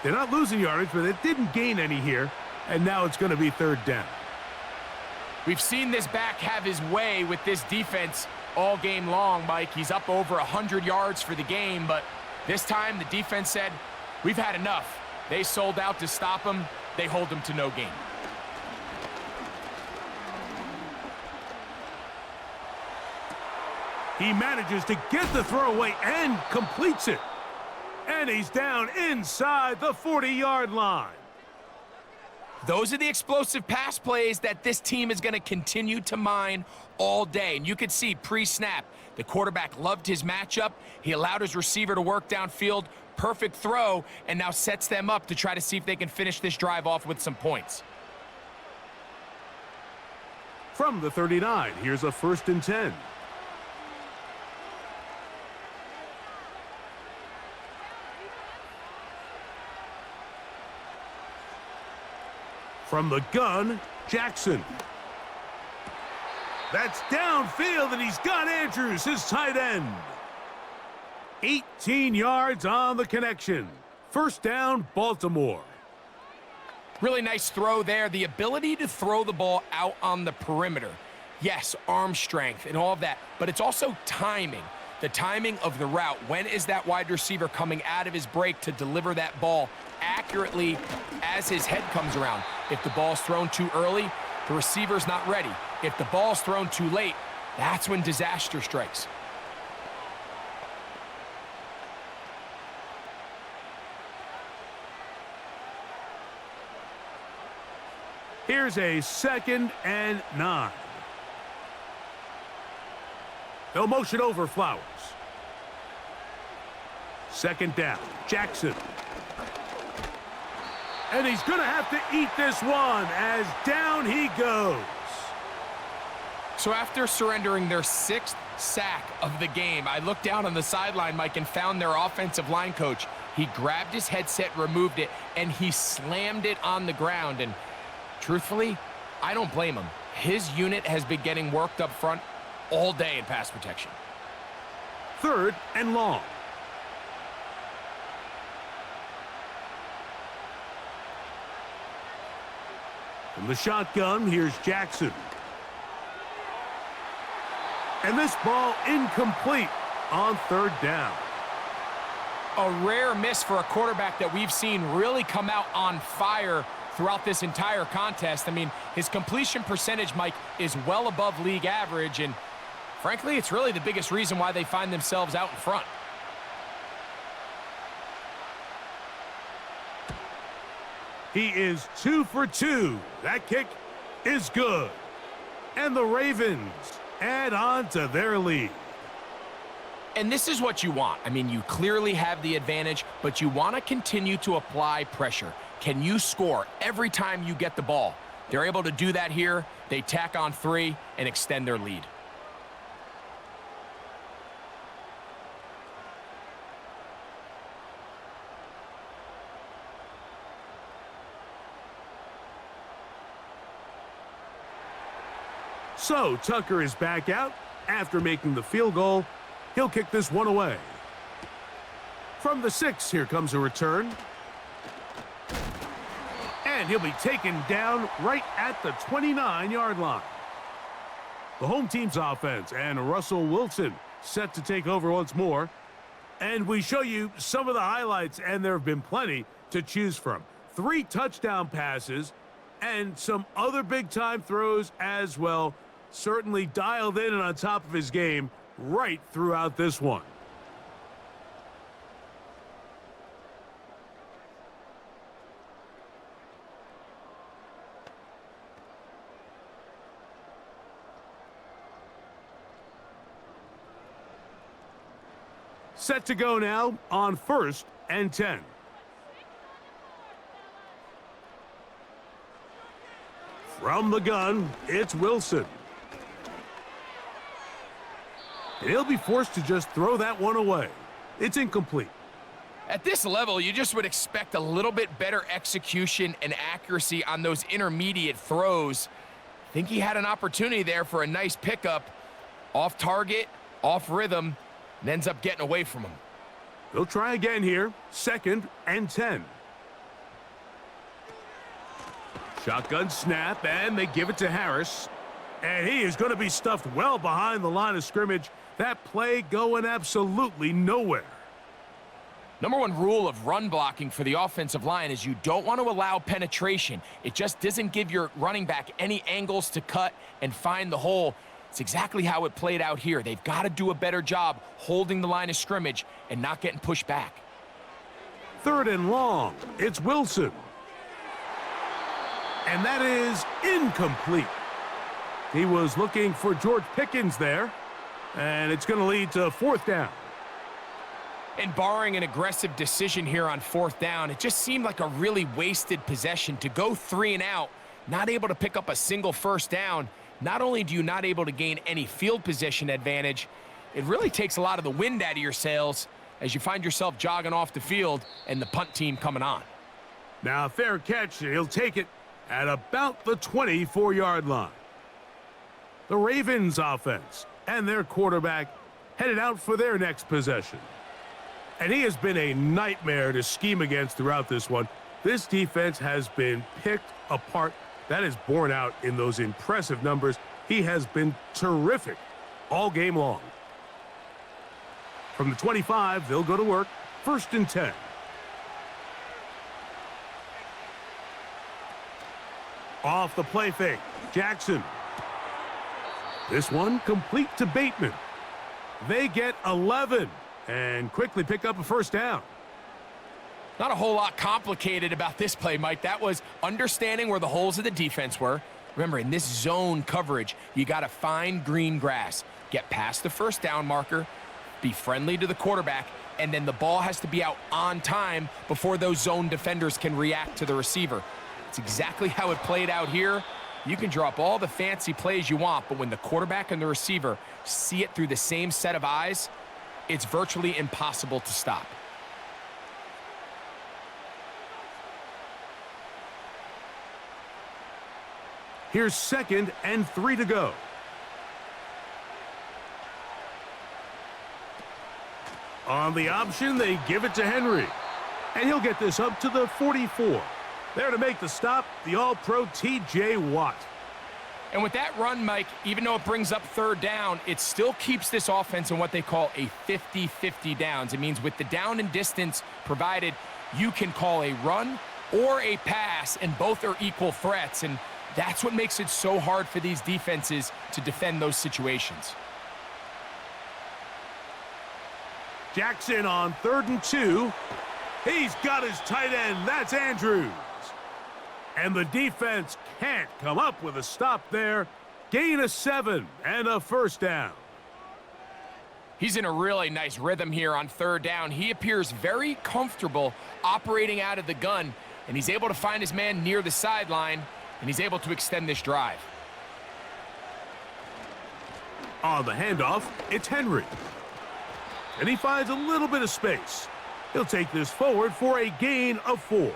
They're not losing yardage, but it didn't gain any here. And now it's going to be 3rd down. We've seen this back have his way with this defense all game long, Mike. He's up over 100 yards for the game, but this time the defense said, we've had enough. They sold out to stop him. They hold him to no gain. He manages to get the throw away and completes it. And he's down inside the 40-yard line. Those are the explosive pass plays that this team is going to continue to mine all day. And you could see pre-snap, the quarterback loved his matchup. He allowed his receiver to work downfield. Perfect throw, and now sets them up to try to see if they can finish this drive off with some points. From the 39, here's a 1st and 10. From the gun, Jackson. That's downfield, and he's got Andrews, his tight end. 18 yards on the connection. 1st down, Baltimore. Really nice throw there. The ability to throw the ball out on the perimeter. Yes, arm strength and all of that, but it's also timing. The timing of the route. When is that wide receiver coming out of his break to deliver that ball accurately as his head comes around? If the ball's thrown too early, the receiver's not ready. If the ball's thrown too late, that's when disaster strikes. Here's a 2nd and 9. They'll motion over Flowers. 2nd down, Jackson. And he's going to have to eat this one as down he goes. So after surrendering their 6th sack of the game, I looked down on the sideline, Mike, and found their offensive line coach. He grabbed his headset, removed it, and he slammed it on the ground. And truthfully, I don't blame him. His unit has been getting worked up front all day in pass protection. 3rd and long. From the shotgun, here's Jackson. And this ball incomplete on 3rd down. A rare miss for a quarterback that we've seen really come out on fire throughout this entire contest. I mean, his completion percentage, Mike, is well above league average, and frankly, it's really the biggest reason why they find themselves out in front. He is 2 for 2. That kick is good. And the Ravens add on to their lead. And this is what you want. I mean, you clearly have the advantage, but you want to continue to apply pressure. Can you score every time you get the ball? They're able to do that here. They tack on 3 and extend their lead. So Tucker is back out after making the field goal. He'll kick this one away. From the 6, here comes a return. And he'll be taken down right at the 29-yard line. The home team's offense and Russell Wilson set to take over once more. And we show you some of the highlights, and there have been plenty to choose from. 3 touchdown passes and some other big-time throws as well. Certainly dialed in and on top of his game right throughout this one. Set to go now on 1st and 10. From the gun, it's Wilson. And he'll be forced to just throw that one away. It's incomplete. At this level, you just would expect a little bit better execution and accuracy on those intermediate throws. I think he had an opportunity there for a nice pickup. Off target, off rhythm, and ends up getting away from him. They'll try again here. 2nd and 10. Shotgun snap, and they give it to Harris. And he is going to be stuffed well behind the line of scrimmage. That play going absolutely nowhere. Number 1 rule of run blocking for the offensive line is you don't want to allow penetration. It just doesn't give your running back any angles to cut and find the hole. It's exactly how it played out here. They've got to do a better job holding the line of scrimmage and not getting pushed back. 3rd and long. It's Wilson. And that is incomplete. He was looking for George Pickens there, and it's going to lead to fourth down. And barring an aggressive decision here on fourth down, it just seemed like a really wasted possession to go 3 and out, not able to pick up a single first down. Not only do you not able to gain any field position advantage, it really takes a lot of the wind out of your sails as you find yourself jogging off the field and the punt team coming on. Now, fair catch, he'll take it at about the 24-yard line. The Ravens offense and their quarterback headed out for their next possession. And he has been a nightmare to scheme against throughout this one. This defense has been picked apart. That is borne out in those impressive numbers. He has been terrific all game long. From the 25, they'll go to work. 1st and 10. Off the play fake, Jackson. This one complete to Bateman. They get 11 and quickly pick up a first down. Not a whole lot complicated about this play, Mike. That was understanding where the holes of the defense were. Remember, in this zone coverage, you got to find green grass, get past the first down marker, be friendly to the quarterback, and then the ball has to be out on time before those zone defenders can react to the receiver. It's exactly how it played out here. You can draw up all the fancy plays you want, but when the quarterback and the receiver see it through the same set of eyes, it's virtually impossible to stop. Here's 2nd and 3 to go. On the option, they give it to Henry. And he'll get this up to the 44. There to make the stop, the All-Pro T.J. Watt. And with that run, Mike, even though it brings up 3rd down, it still keeps this offense in what they call a 50-50 downs. It means with the down and distance provided, you can call a run or a pass, and both are equal threats. And that's what makes it so hard for these defenses to defend those situations. Jackson on 3rd and 2. He's got his tight end. That's Andrews. And the defense can't come up with a stop there. Gain of 7 and a first down. He's in a really nice rhythm here on 3rd down. He appears very comfortable operating out of the gun, and he's able to find his man near the sideline, and he's able to extend this drive. On the handoff, it's Henry. And he finds a little bit of space. He'll take this forward for a gain of 4.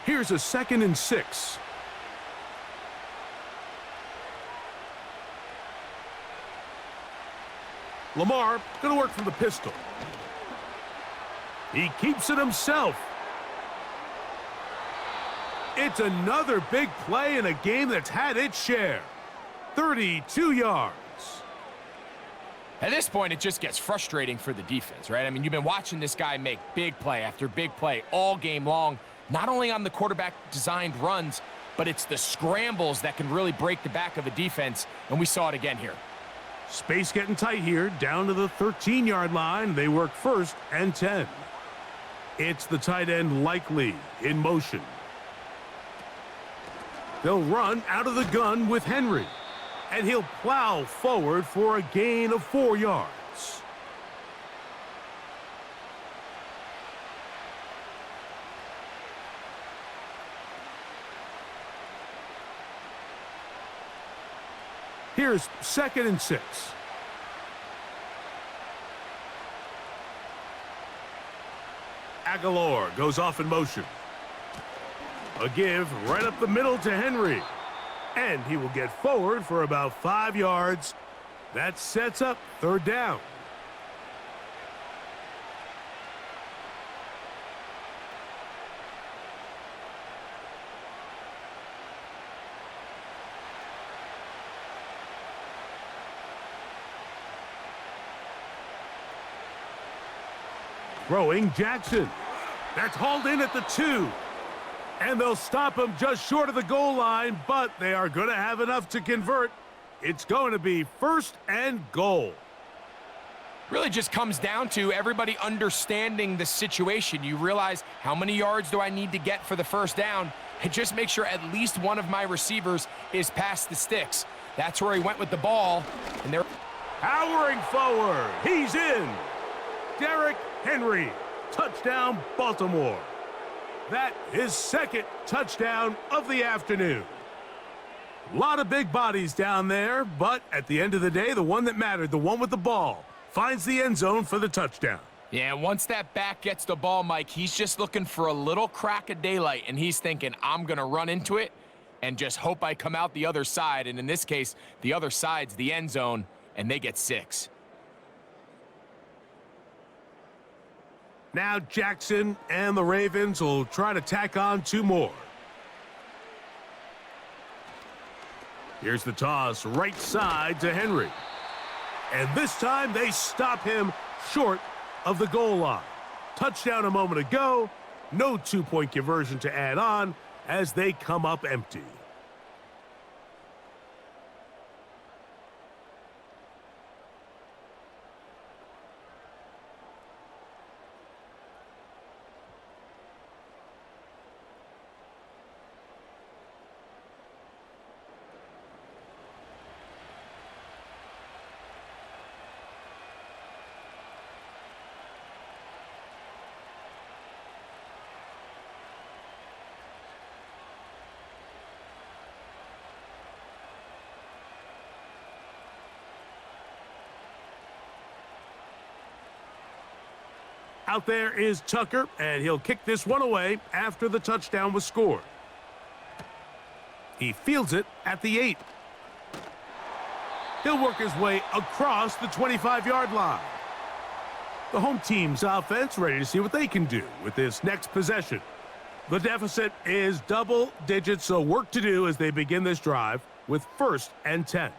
Here's a 2nd and 6. Lamar going to work from the pistol. He keeps it himself. It's another big play in a game that's had its share. 32 yards. At this point, it just gets frustrating for the defense, right? I mean, you've been watching this guy make big play after big play all game long, not only on the quarterback-designed runs, but it's the scrambles that can really break the back of a defense, and we saw it again here. Space getting tight here, down to the 13-yard line. They work 1st and 10. It's the tight end Likely in motion. They'll run out of the gun with Henry, and he'll plow forward for a gain of 4 yards. Here's 2nd and 6. Aguilar goes off in motion. A give right up the middle to Henry. And he will get forward for about 5 yards. That sets up 3rd down. Throwing Jackson. That's hauled in at the 2. And they'll stop him just short of the goal line, but they are going to have enough to convert. It's going to be 1st and goal. Really just comes down to everybody understanding the situation. You realize, how many yards do I need to get for the first down? And just make sure at least one of my receivers is past the sticks. That's where he went with the ball. And they're powering forward. He's in. Derrick Henry. Touchdown, Baltimore. That is 2nd touchdown of the afternoon. A lot of big bodies down there, but at the end of the day, the one that mattered, the one with the ball, finds the end zone for the touchdown. Yeah, once that back gets the ball, Mike, he's just looking for a little crack of daylight, and he's thinking, I'm going to run into it and just hope I come out the other side. And in this case, the other side's the end zone, and they get 6. Now Jackson and the Ravens will try to tack on 2 more. Here's the toss, right side to Henry. And this time they stop him short of the goal line. Touchdown a moment ago. No 2-point conversion to add on as they come up empty. Out there is Tucker, and he'll kick this one away after the touchdown was scored. He fields it at the 8. He'll work his way across the 25-yard line. The home team's offense ready to see what they can do with this next possession. The deficit is double digits, so work to do as they begin this drive with 1st and 10.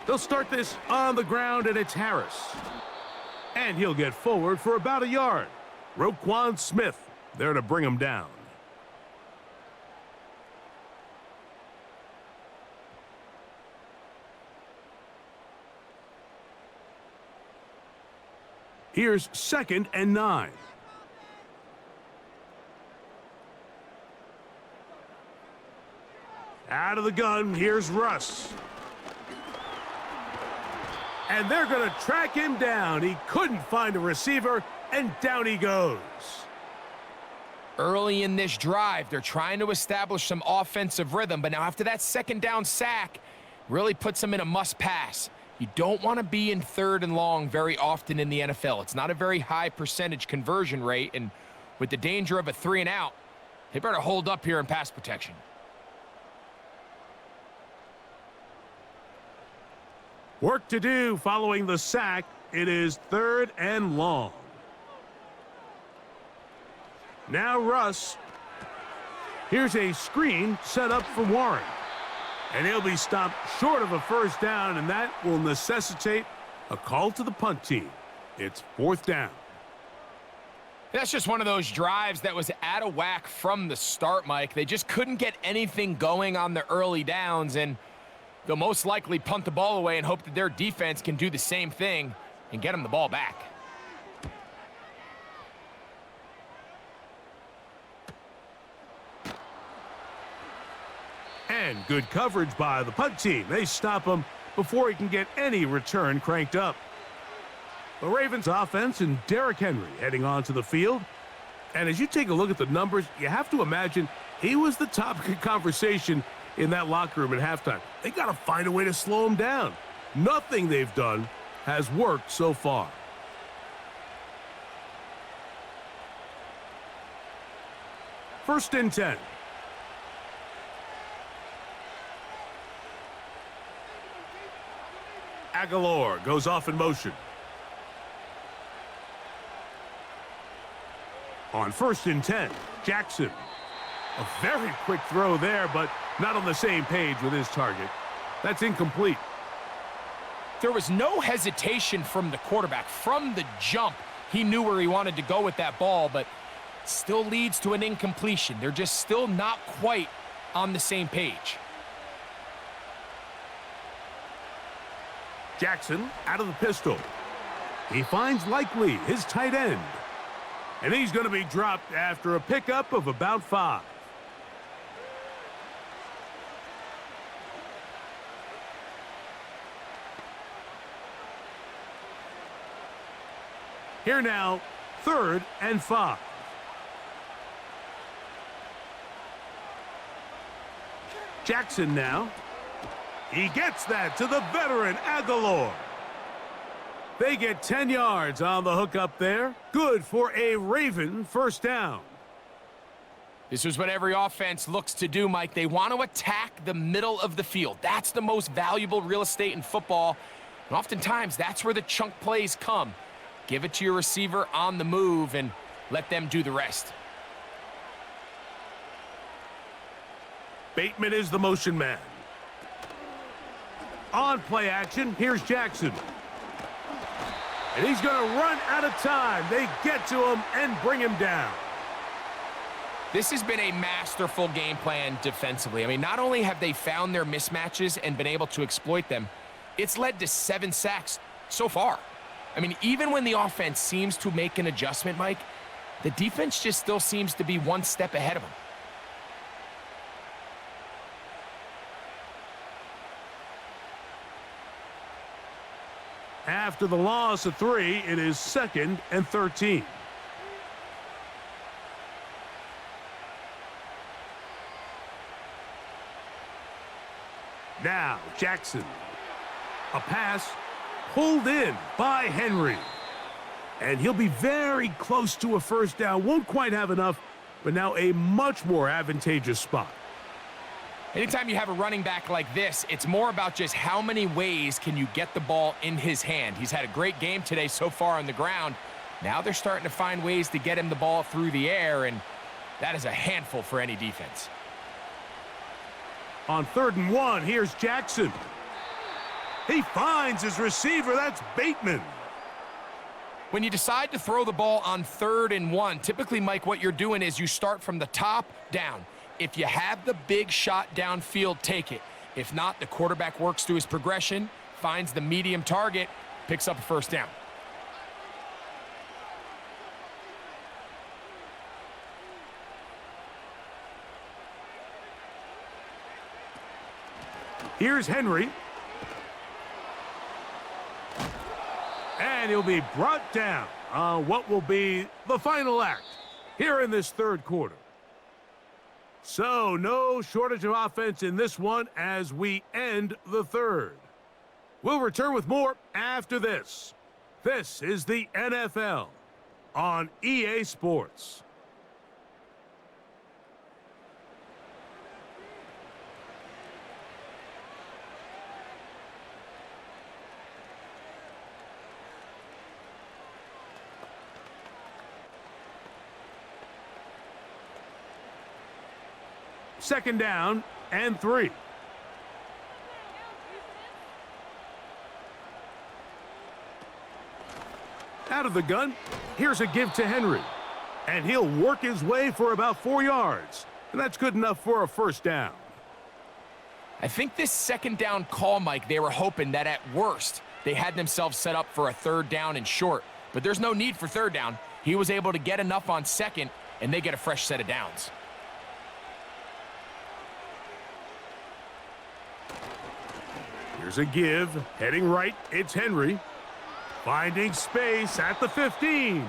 They'll start this on the ground, and it's Harris. And he'll get forward for about a yard. Roquan Smith there to bring him down. Here's 2nd and 9. Out of the gun, here's Russ. And they're going to track him down. He couldn't find a receiver, and down he goes. Early in this drive, they're trying to establish some offensive rhythm, but now after that 2nd down sack, really puts them in a must-pass. You don't want to be in 3rd and long very often in the NFL. It's not a very high percentage conversion rate, and with the danger of a 3 and out, they better hold up here in pass protection. Work to do following the sack. It is 3rd and long. Now Russ. Here's a screen set up for Warren. And he'll be stopped short of a 1st down, and that will necessitate a call to the punt team. It's 4th down. That's just one of those drives that was out of whack from the start, Mike. They just couldn't get anything going on the early downs, and they'll most likely punt the ball away and hope that their defense can do the same thing and get them the ball back. And good coverage by the punt team. They stop him before he can get any return cranked up. The Ravens offense and Derrick Henry heading onto the field. And as you take a look at the numbers, you have to imagine he was the topic of conversation in that locker room at halftime. They got to find a way to slow him down. Nothing they've done has worked so far. First and 10. Aguilar goes off in motion. On 1st and 10, Jackson. A very quick throw there, but Not on the same page with his target. That's incomplete. There was no hesitation from the quarterback. From the jump, he knew where he wanted to go with that ball, but still leads to an incompletion. They're just still not quite on the same page. Jackson out of the pistol. He finds Likely, his tight end. And he's going to be dropped after a pickup of about 5. Here now, 3rd and 5. Jackson now. He gets that to the veteran Aguilar. They get 10 yards on the hook up there. Good for a Raven first down. This is what every offense looks to do, Mike. They want to attack the middle of the field. That's the most valuable real estate in football. And oftentimes, that's where the chunk plays come. Give it to your receiver on the move and let them do the rest. Bateman is the motion man. On play action, here's Jackson. And he's going to run out of time. They get to him and bring him down. This has been a masterful game plan defensively. I mean, not only have they found their mismatches and been able to exploit them, it's led to 7 sacks so far. I mean, even when the offense seems to make an adjustment, Mike, the defense just still seems to be one step ahead of them. After the loss of 3, it is 2nd and 13. Now, Jackson. A pass pulled in by Henry. And he'll be very close to a first down. Won't quite have enough, but now a much more advantageous spot. Anytime you have a running back like this, it's more about just how many ways can you get the ball in his hand. He's had a great game today so far on the ground. Now they're starting to find ways to get him the ball through the air, and that is a handful for any defense. On 3rd and 1, here's Jackson. He finds his receiver. That's Bateman. When you decide to throw the ball on 3rd and 1, typically, Mike, what you're doing is you start from the top down. If you have the big shot downfield, take it. If not, the quarterback works through his progression, finds the medium target, picks up a first down. Here's Henry. And he'll be brought down on what will be the final act here in this 3rd quarter. So, no shortage of offense in this one as we end the 3rd. We'll return with more after this. This is the NFL on EA Sports. Second down and 3. Out of the gun, here's a give to Henry. And he'll work his way for about 4 yards. And that's good enough for a first down. I think this 2nd down call, Mike, they were hoping that at worst they had themselves set up for a 3rd down and short. But there's no need for 3rd down. He was able to get enough on 2nd, and they get a fresh set of downs. Here's a give. Heading right, it's Henry. Finding space at the 15.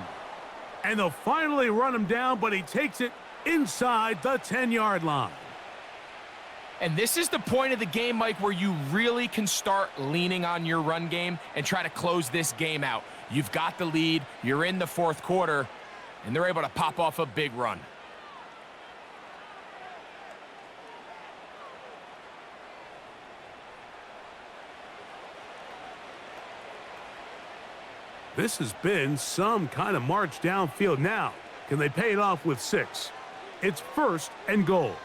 And they'll finally run him down, but he takes it inside the 10-yard line. And this is the point of the game, Mike, where you really can start leaning on your run game and try to close this game out. You've got the lead, you're in the 4th quarter, and they're able to pop off a big run. This has been some kind of march downfield. Now, can they pay it off with 6? It's 1st and goal.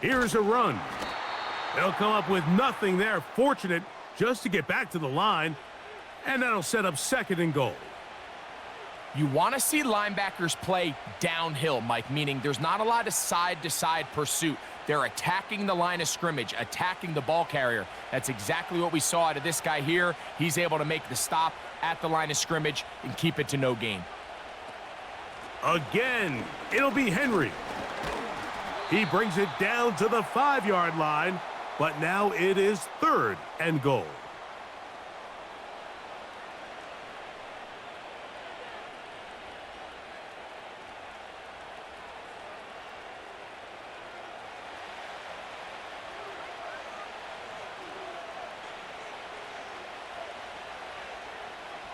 Here's a run. They'll come up with nothing there. Fortunate just to get back to the line. And that'll set up 2nd and goal. You want to see linebackers play downhill, Mike, meaning there's not a lot of side-to-side pursuit. They're attacking the line of scrimmage, attacking the ball carrier. That's exactly what we saw out of this guy here. He's able to make the stop at the line of scrimmage and keep it to no gain. Again, it'll be Henry. He brings it down to the 5-yard line, but now it is 3rd and goal.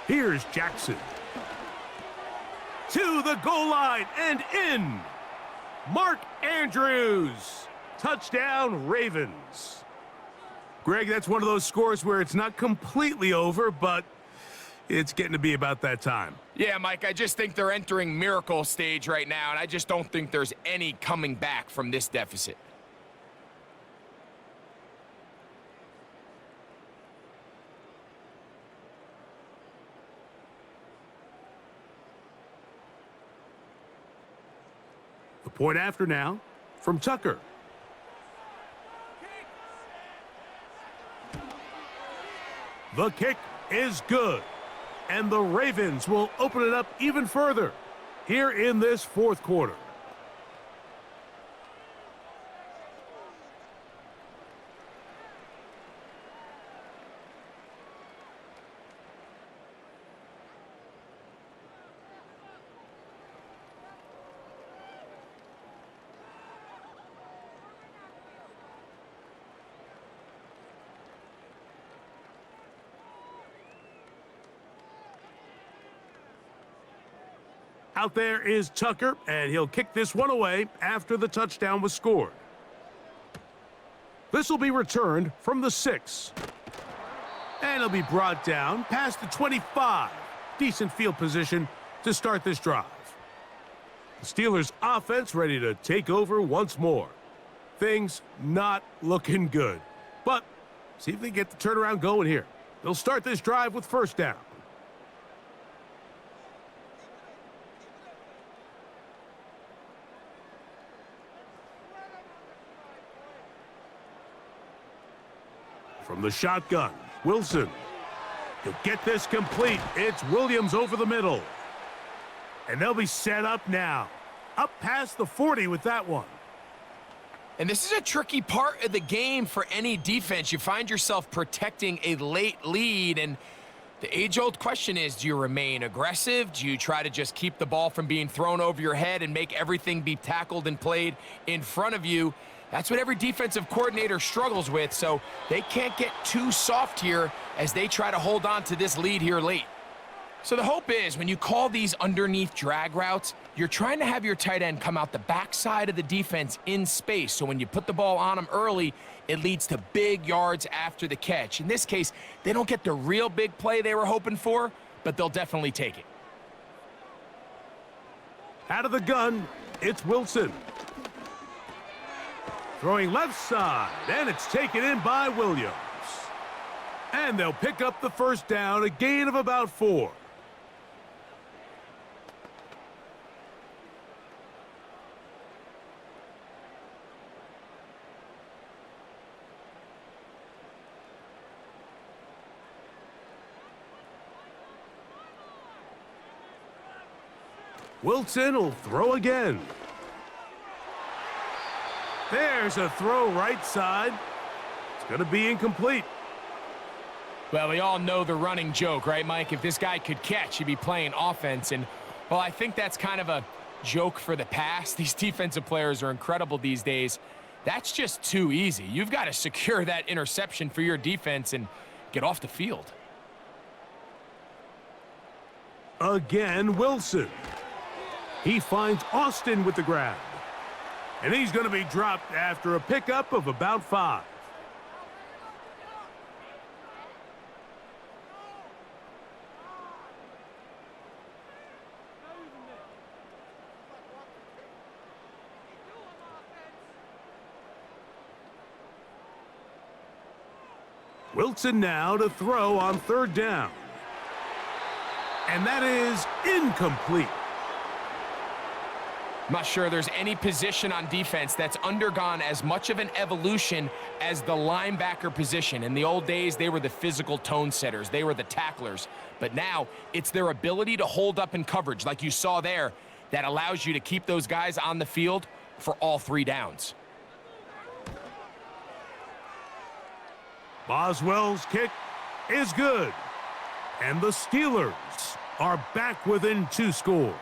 Here's Jackson. To the goal line and in. Mark Andrews. Touchdown, Ravens. Greg, that's one of those scores where it's not completely over, but it's getting to be about that time. Yeah, Mike, I just think they're entering miracle stage right now, and I just don't think there's any coming back from this deficit. The point after now from Tucker. The kick is good. And the Ravens will open it up even further here in this 4th quarter. Out there is Tucker, and he'll kick this one away after the touchdown was scored. This will be returned from the 6. And it'll be brought down past the 25. Decent field position to start this drive. The Steelers' offense ready to take over once more. Things not looking good. But see if they get the turnaround going here. They'll start this drive with 1st down. From the shotgun, Wilson. He'll get this complete. It's Williams over the middle. And they'll be set up now. Up past the 40 with that one. And this is a tricky part of the game for any defense. You find yourself protecting a late lead, and the age-old question is, do you remain aggressive? Do you try to just keep the ball from being thrown over your head and make everything be tackled and played in front of you? That's what every defensive coordinator struggles with, so they can't get too soft here as they try to hold on to this lead here late. So the hope is when you call these underneath drag routes, you're trying to have your tight end come out the backside of the defense in space, so when you put the ball on them early, it leads to big yards after the catch. In this case, they don't get the real big play they were hoping for, but they'll definitely take it. Out of the gun, it's Wilson. Throwing left side, and it's taken in by Williams. And they'll pick up the 1st down, a gain of about 4. Wilson will throw again. There's a throw right side. It's going to be incomplete. Well, we all know the running joke, right, Mike? If this guy could catch, he'd be playing offense. And, well, I think that's kind of a joke for the past. These defensive players are incredible these days. That's just too easy. You've got to secure that interception for your defense and get off the field. Again, Wilson. He finds Austin with the grab. And he's going to be dropped after a pickup of about 5. Wilson now to throw on third down. And that is incomplete. I'm not sure there's any position on defense that's undergone as much of an evolution as the linebacker position. In the old days, they were the physical tone setters. They were the tacklers. But now it's their ability to hold up in coverage, like you saw there, that allows you to keep those guys on the field for all 3 downs. Boswell's kick is good. And the Steelers are back within 2 scores.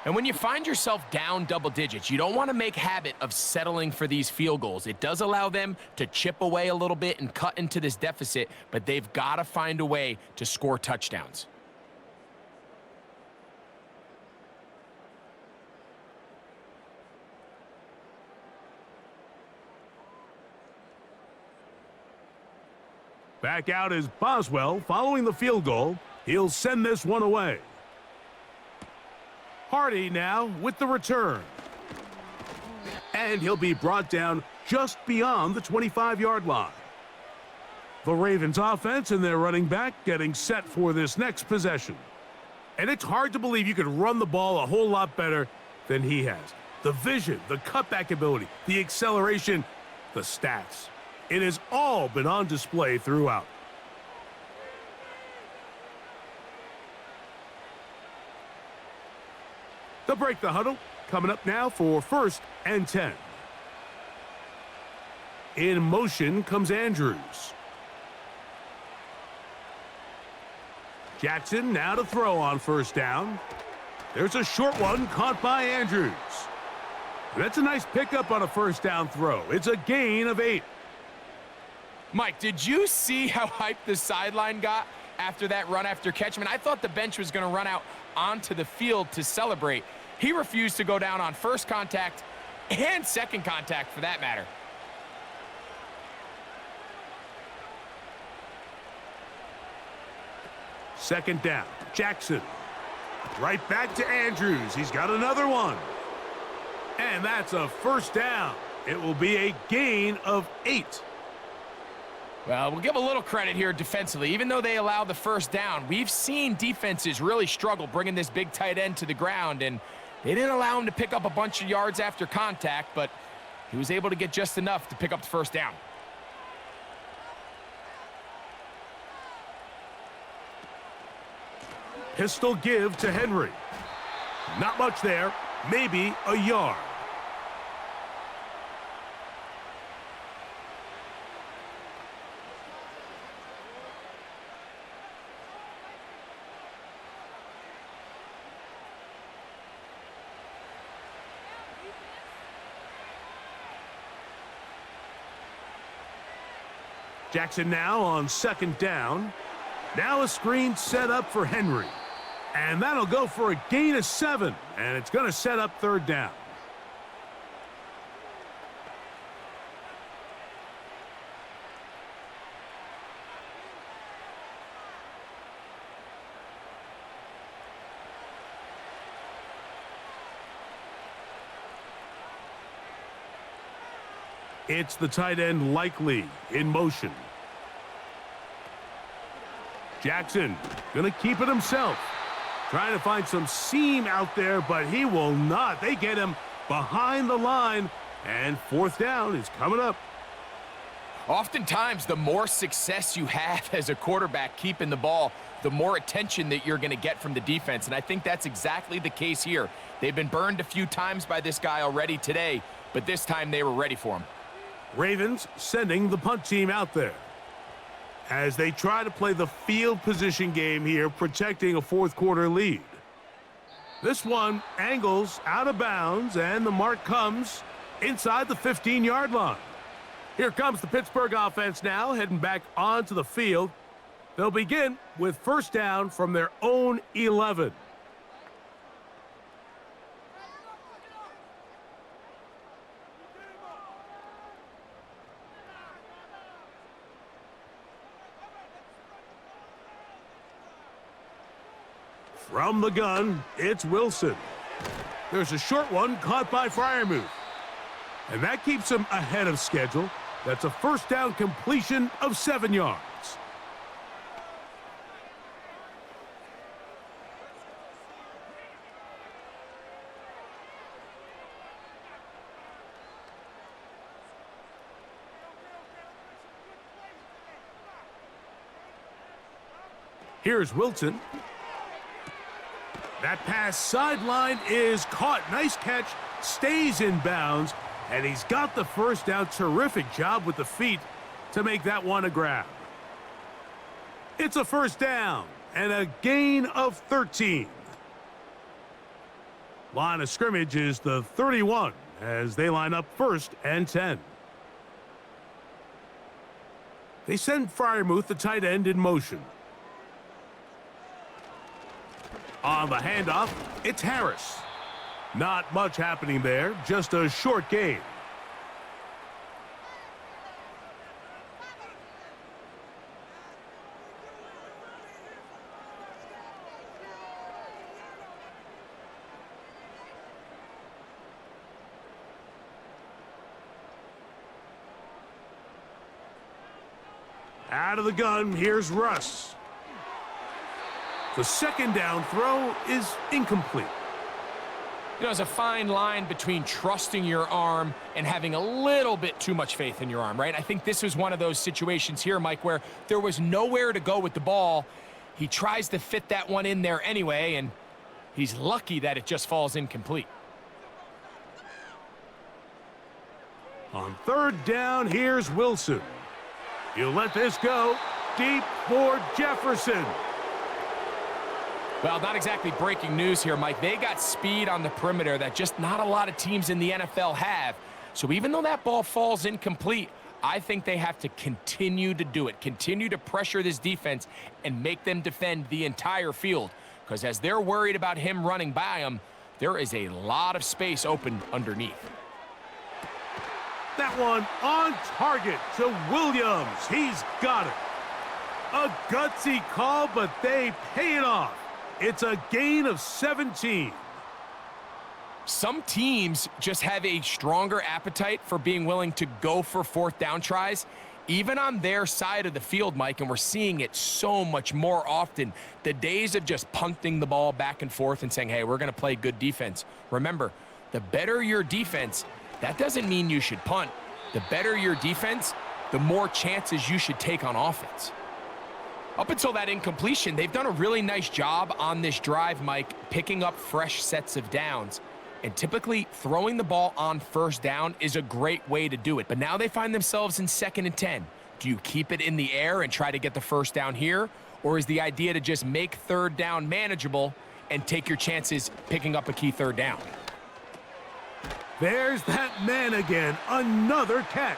And when you find yourself down double digits, you don't want to make habit of settling for these field goals. It does allow them to chip away a little bit and cut into this deficit, but they've got to find a way to score touchdowns. Back out is Boswell following the field goal. He'll send this one away. Hardy now with the return. And he'll be brought down just beyond the 25-yard line. The Ravens offense and their running back getting set for this next possession. And it's hard to believe you could run the ball a whole lot better than he has. The vision, the cutback ability, the acceleration, the stats. It has all been on display throughout. They'll break the huddle. Coming up now for 1st and 10. In motion comes Andrews. Jackson now to throw on 1st down. There's a short one caught by Andrews. That's a nice pickup on a 1st down throw. It's a gain of 8. Mike, did you see how hyped the sideline got after that run after catch? I mean, I thought the bench was going to run out onto the field to celebrate. He refused to go down on 1st contact and 2nd contact for that matter. Second down, Jackson. Right back to Andrews. He's got another one. And that's a 1st down. It will be a gain of 8. Well, we'll give a little credit here defensively. Even though they allow the 1st down, we've seen defenses really struggle bringing this big tight end to the ground, and they didn't allow him to pick up a bunch of yards after contact, but he was able to get just enough to pick up the 1st down. Pistol give to Henry. Not much there, maybe a yard. Jackson now on 2nd down. Now a screen set up for Henry. And that'll go for a gain of 7. And it's going to set up 3rd down. It's the tight end Likely in motion. Jackson gonna keep it himself. Trying to find some seam out there, but he will not. They get him behind the line, and 4th down is coming up. Oftentimes, the more success you have as a quarterback keeping the ball, the more attention that you're going to get from the defense, and I think that's exactly the case here. They've been burned a few times by this guy already today, but this time they were ready for him. Ravens sending the punt team out there as they try to play the field position game here, protecting a 4th quarter lead. This one angles out of bounds, and the mark comes inside the 15-yard line. Here comes the Pittsburgh offense now, heading back onto the field. They'll begin with 1st down from their own 11. From the gun, it's Wilson. There's a short one caught by Freiermuth. And that keeps him ahead of schedule. That's a first down completion of 7 yards. Here's Wilson. That pass sideline is caught. Nice catch, stays in bounds, and he's got the first down. Terrific job with the feet to make that one a grab. It's a first down and a gain of 13. Line of scrimmage is the 31 as they line up 1st and 10. They send Freiermuth, the tight end, in motion. On the handoff, it's Harris. Not much happening there, just a short gain. Out of the gun, here's Russ. The second down throw is incomplete. You know, there's a fine line between trusting your arm and having a little bit too much faith in your arm, right? I think this was one of those situations here, Mike, where there was nowhere to go with the ball. He tries to fit that one in there anyway, and he's lucky that it just falls incomplete. On 3rd down, here's Wilson. He'll let this go deep for Jefferson. Well, not exactly breaking news here, Mike. They got speed on the perimeter that just not a lot of teams in the NFL have. So even though that ball falls incomplete, I think they have to continue to do it, continue to pressure this defense and make them defend the entire field. Because as they're worried about him running by them, there is a lot of space open underneath. That one on target to Williams. He's got it. A gutsy call, but they pay it off. It's a gain of 17. Some teams just have a stronger appetite for being willing to go for 4th down tries, even on their side of the field, Mike, and we're seeing it so much more often. The days of just punting the ball back and forth and saying, hey, we're going to play good defense. Remember, the better your defense, that doesn't mean you should punt. The better your defense, the more chances you should take on offense. Up until that incompletion, they've done a really nice job on this drive, Mike, picking up fresh sets of downs. And typically, throwing the ball on 1st down is a great way to do it. But now they find themselves in 2nd and 10. Do you keep it in the air and try to get the 1st down here? Or is the idea to just make 3rd down manageable and take your chances picking up a key 3rd down? There's that man again. Another catch.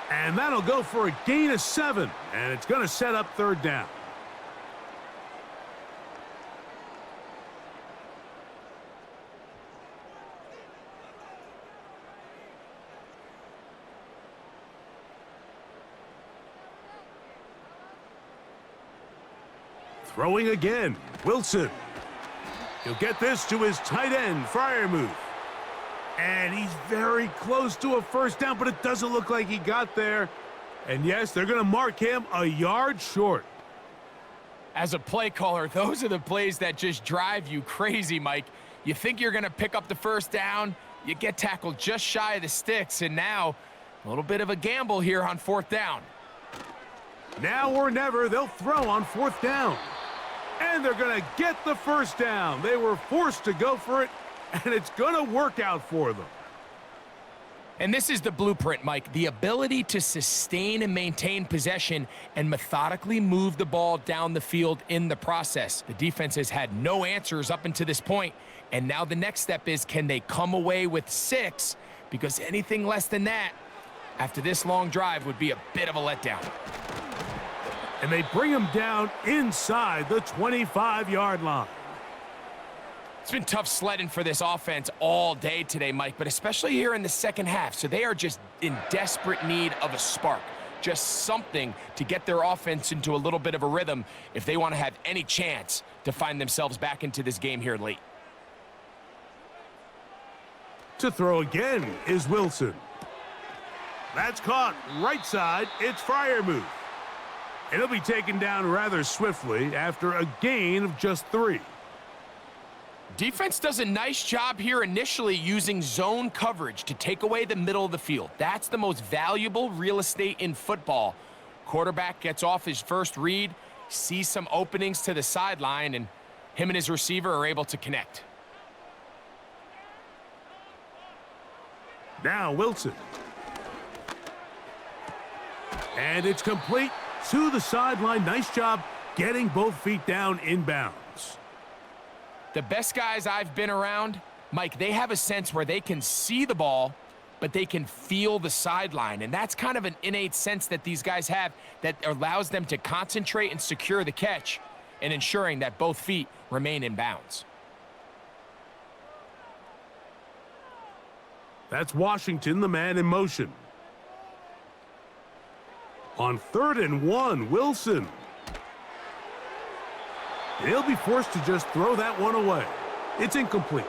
And that'll go for a gain of 7. And it's going to set up 3rd down. Throwing again. Wilson. He'll get this to his tight end, Freiermuth. And he's very close to a 1st down, but it doesn't look like he got there. And yes, they're going to mark him a yard short. As a play caller, those are the plays that just drive you crazy, Mike. You think you're going to pick up the 1st down, you get tackled just shy of the sticks, and now a little bit of a gamble here on 4th down. Now or never, they'll throw on 4th down. And they're going to get the 1st down. They were forced to go for it, and it's going to work out for them. And this is the blueprint, Mike. The ability to sustain and maintain possession and methodically move the ball down the field in the process. The defense has had no answers up until this point, and now the next step is, can they come away with 6? Because anything less than that, after this long drive, would be a bit of a letdown. And they bring him down inside the 25-yard line. It's been tough sledding for this offense all day today, Mike, but especially here in the second half. So they are just in desperate need of a spark, just something to get their offense into a little bit of a rhythm if they want to have any chance to find themselves back into this game here late. To throw again is Wilson. That's caught right side. It's Freiermuth. And he'll be taken down rather swiftly after a gain of just 3. Defense does a nice job here initially using zone coverage to take away the middle of the field. That's the most valuable real estate in football. Quarterback gets off his first read, sees some openings to the sideline, and him and his receiver are able to connect. Now Wilson. And it's complete to the sideline. Nice job getting both feet down inbounds. The best guys I've been around, Mike, they have a sense where they can see the ball, but they can feel the sideline. And that's kind of an innate sense that these guys have that allows them to concentrate and secure the catch and ensuring that both feet remain in bounds. That's Washington, the man in motion. On 3rd and 1, Wilson. He'll be forced to just throw that one away. It's incomplete.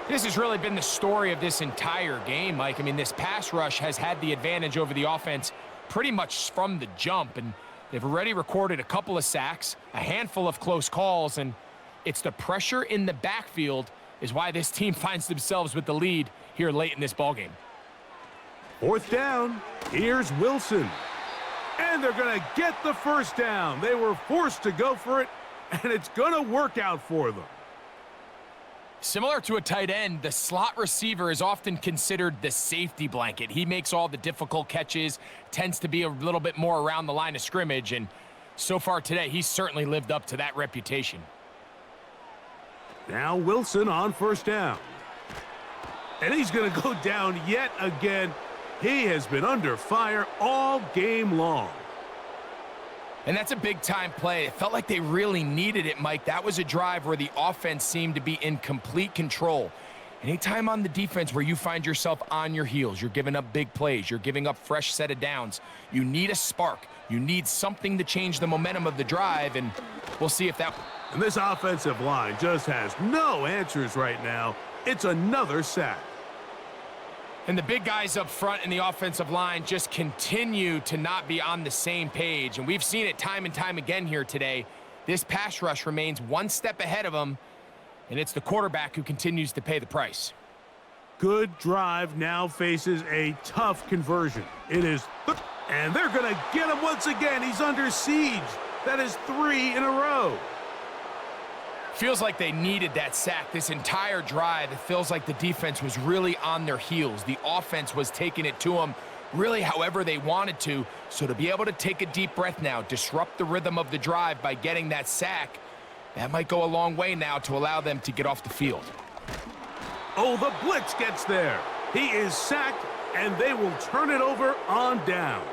This has really been the story of this entire game, Mike. I mean, this pass rush has had the advantage over the offense pretty much from the jump, and they've already recorded a couple of sacks, a handful of close calls, and it's the pressure in the backfield is why this team finds themselves with the lead here late in this ballgame. 4th down. Here's Wilson. And they're going to get the first down. They were forced to go for it, and it's going to work out for them. Similar to a tight end, the slot receiver is often considered the safety blanket. He makes all the difficult catches, tends to be a little bit more around the line of scrimmage, and so far today, he's certainly lived up to that reputation. Now Wilson on 1st down. And he's going to go down yet again. He has been under fire all game long. And that's a big-time play. It felt like they really needed it, Mike. That was a drive where the offense seemed to be in complete control. Anytime on the defense where you find yourself on your heels, you're giving up big plays, you're giving up fresh set of downs, you need a spark. You need something to change the momentum of the drive, and we'll see if that... And this offensive line just has no answers right now. It's another sack. And the big guys up front in the offensive line just continue to not be on the same page. And we've seen it time and time again here today. This pass rush remains one step ahead of them, and it's the quarterback who continues to pay the price. Good drive now faces a tough conversion. It is, and they're going to get him once again. He's under siege. That is 3 in a row. Feels like they needed that sack this entire drive. It feels like the defense was really on their heels. The offense was taking it to them really however they wanted to. So to be able to take a deep breath now, disrupt the rhythm of the drive by getting that sack, that might go a long way now to allow them to get off the field. Oh, the blitz gets there. He is sacked, and they will turn it over on downs.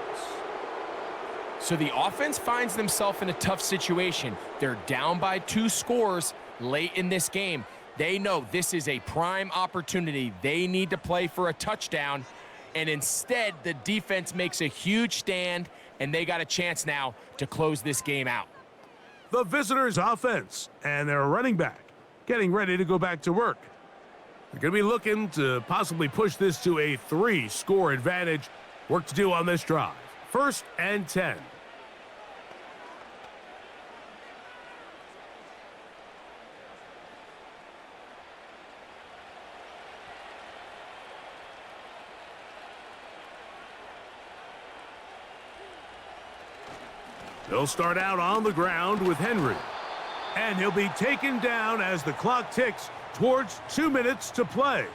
So the offense finds themselves in a tough situation. They're down by 2 scores late in this game. They know this is a prime opportunity. They need to play for a touchdown, and instead the defense makes a huge stand, and they got a chance now to close this game out. The visitors' offense and their running back getting ready to go back to work. They're going to be looking to possibly push this to a 3-score advantage. Work to do on this drive. 1st and 10. They'll start out on the ground with Henry. And he'll be taken down as the clock ticks towards 2 minutes to play.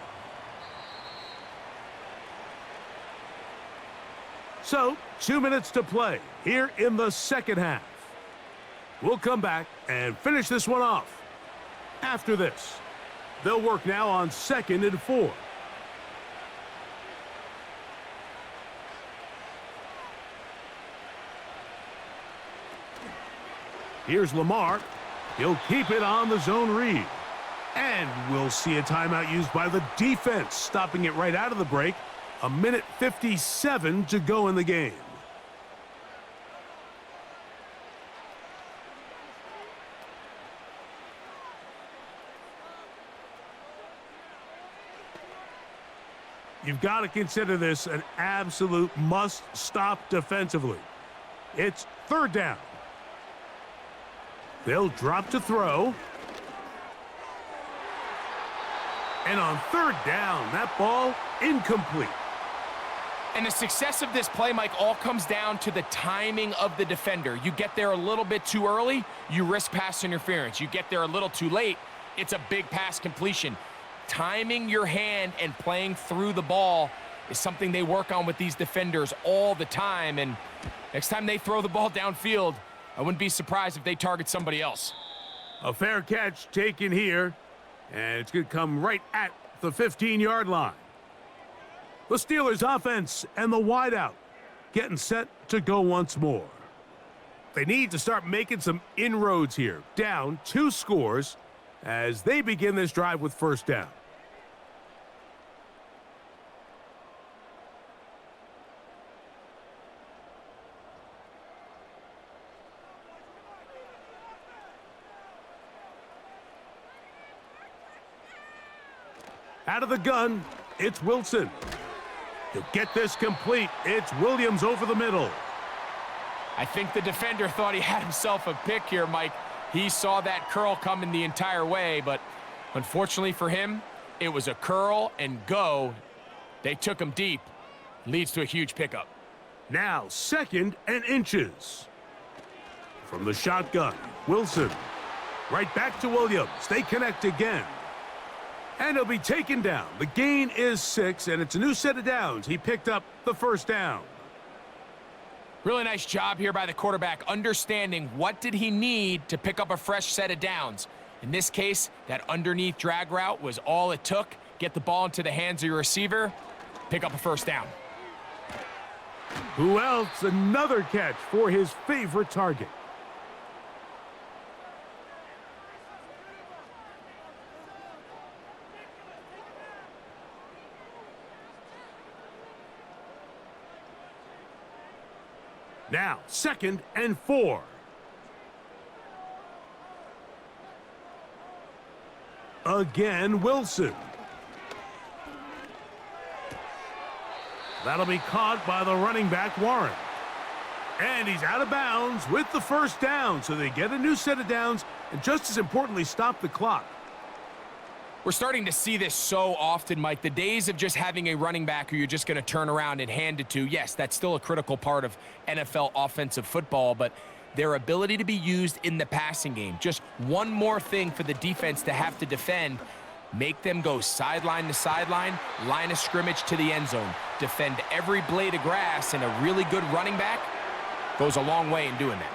So, 2 minutes to play here in the second half. We'll come back and finish this one off. After this, they'll work now on 2nd and 4. Here's Lamar. He'll keep it on the zone read. And we'll see a timeout used by the defense, stopping it right out of the break. 1:57 to go in the game. You've got to consider this an absolute must-stop defensively. It's third down. They'll drop to throw. And on third down, that ball incomplete. And the success of this play, Mike, all comes down to the timing of the defender. You get there a little bit too early, you risk pass interference. You get there a little too late, it's a big pass completion. Timing your hand and playing through the ball is something they work on with these defenders all the time. And next time they throw the ball downfield, I wouldn't be surprised if they target somebody else. A fair catch taken here, and it's going to come right at the 15-yard line. The Steelers offense and the wideout getting set to go once more. They need to start making some inroads here. Down 2 scores as they begin this drive with first down. Out of the gun, it's Wilson. To get this complete, it's Williams over the middle. I think the defender thought he had himself a pick here, Mike. He saw that curl coming the entire way, but unfortunately for him, it was a curl and go. They took him deep. Leads to a huge pickup. Now 2nd and inches. From the shotgun, Wilson. Right back to Williams. They connect again. And he'll be taken down. The gain is 6, and it's a new set of downs. He picked up the first down. Really nice job here by the quarterback, understanding what did he need to pick up a fresh set of downs. In this case, that underneath drag route was all it took. Get the ball into the hands of your receiver, pick up a first down. Who else? Another catch for his favorite target. Now, 2nd and 4. Again, Wilson. That'll be caught by the running back, Warren. And he's out of bounds with the first down, so they get a new set of downs, and just as importantly, stop the clock. We're starting to see this so often, Mike. The days of just having a running back who you're just going to turn around and hand it to, yes, that's still a critical part of NFL offensive football, but their ability to be used in the passing game, just one more thing for the defense to have to defend, make them go sideline to sideline, line of scrimmage to the end zone, defend every blade of grass, and a really good running back goes a long way in doing that.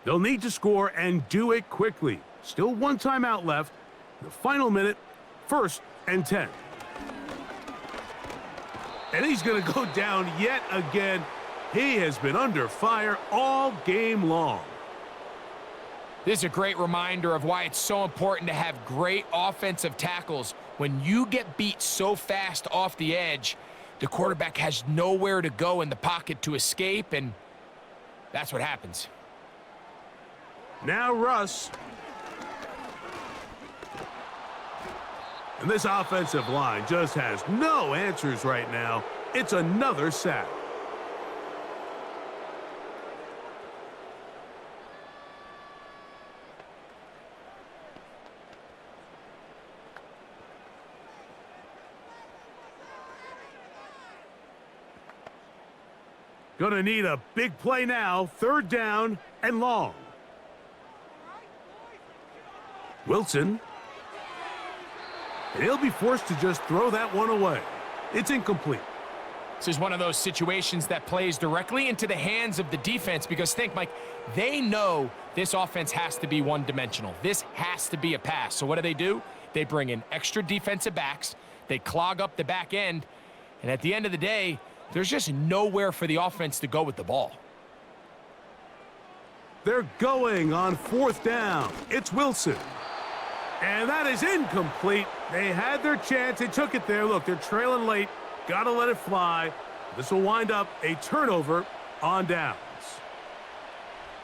They'll need to score and do it quickly. Still 1 timeout left. The final minute, 1st and 10. And he's going to go down yet again. He has been under fire all game long. This is a great reminder of why it's so important to have great offensive tackles. When you get beat so fast off the edge, the quarterback has nowhere to go in the pocket to escape, and that's what happens. Now Russ. And this offensive line just has no answers right now. It's another sack. Gonna need a big play now. 3rd down and long. Wilson. And he'll be forced to just throw that one away. It's incomplete. This is one of those situations that plays directly into the hands of the defense because think, Mike, they know this offense has to be one-dimensional. This has to be a pass. So what do? They bring in extra defensive backs. They clog up the back end. And at the end of the day, there's just nowhere for the offense to go with the ball. They're going on 4th down. It's Wilson. And that is incomplete. They had their chance. They took it there. Look, they're trailing late. Got to let it fly. This will wind up a turnover on downs.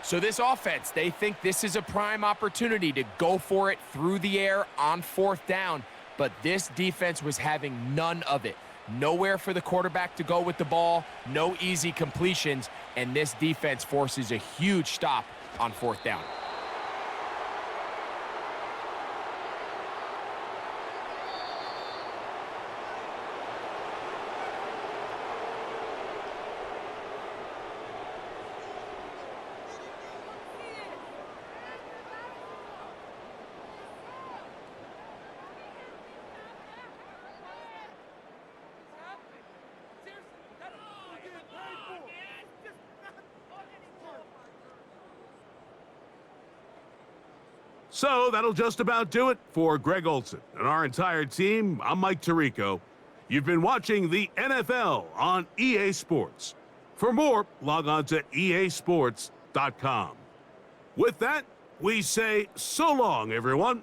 So this offense, they think this is a prime opportunity to go for it through the air on 4th down, but this defense was having none of it. Nowhere for the quarterback to go with the ball, no easy completions, and this defense forces a huge stop on 4th down. So that'll just about do it for Greg Olson and our entire team. I'm Mike Tirico. You've been watching the NFL on EA Sports. For more, log on to easports.com. With that, we say so long, everyone.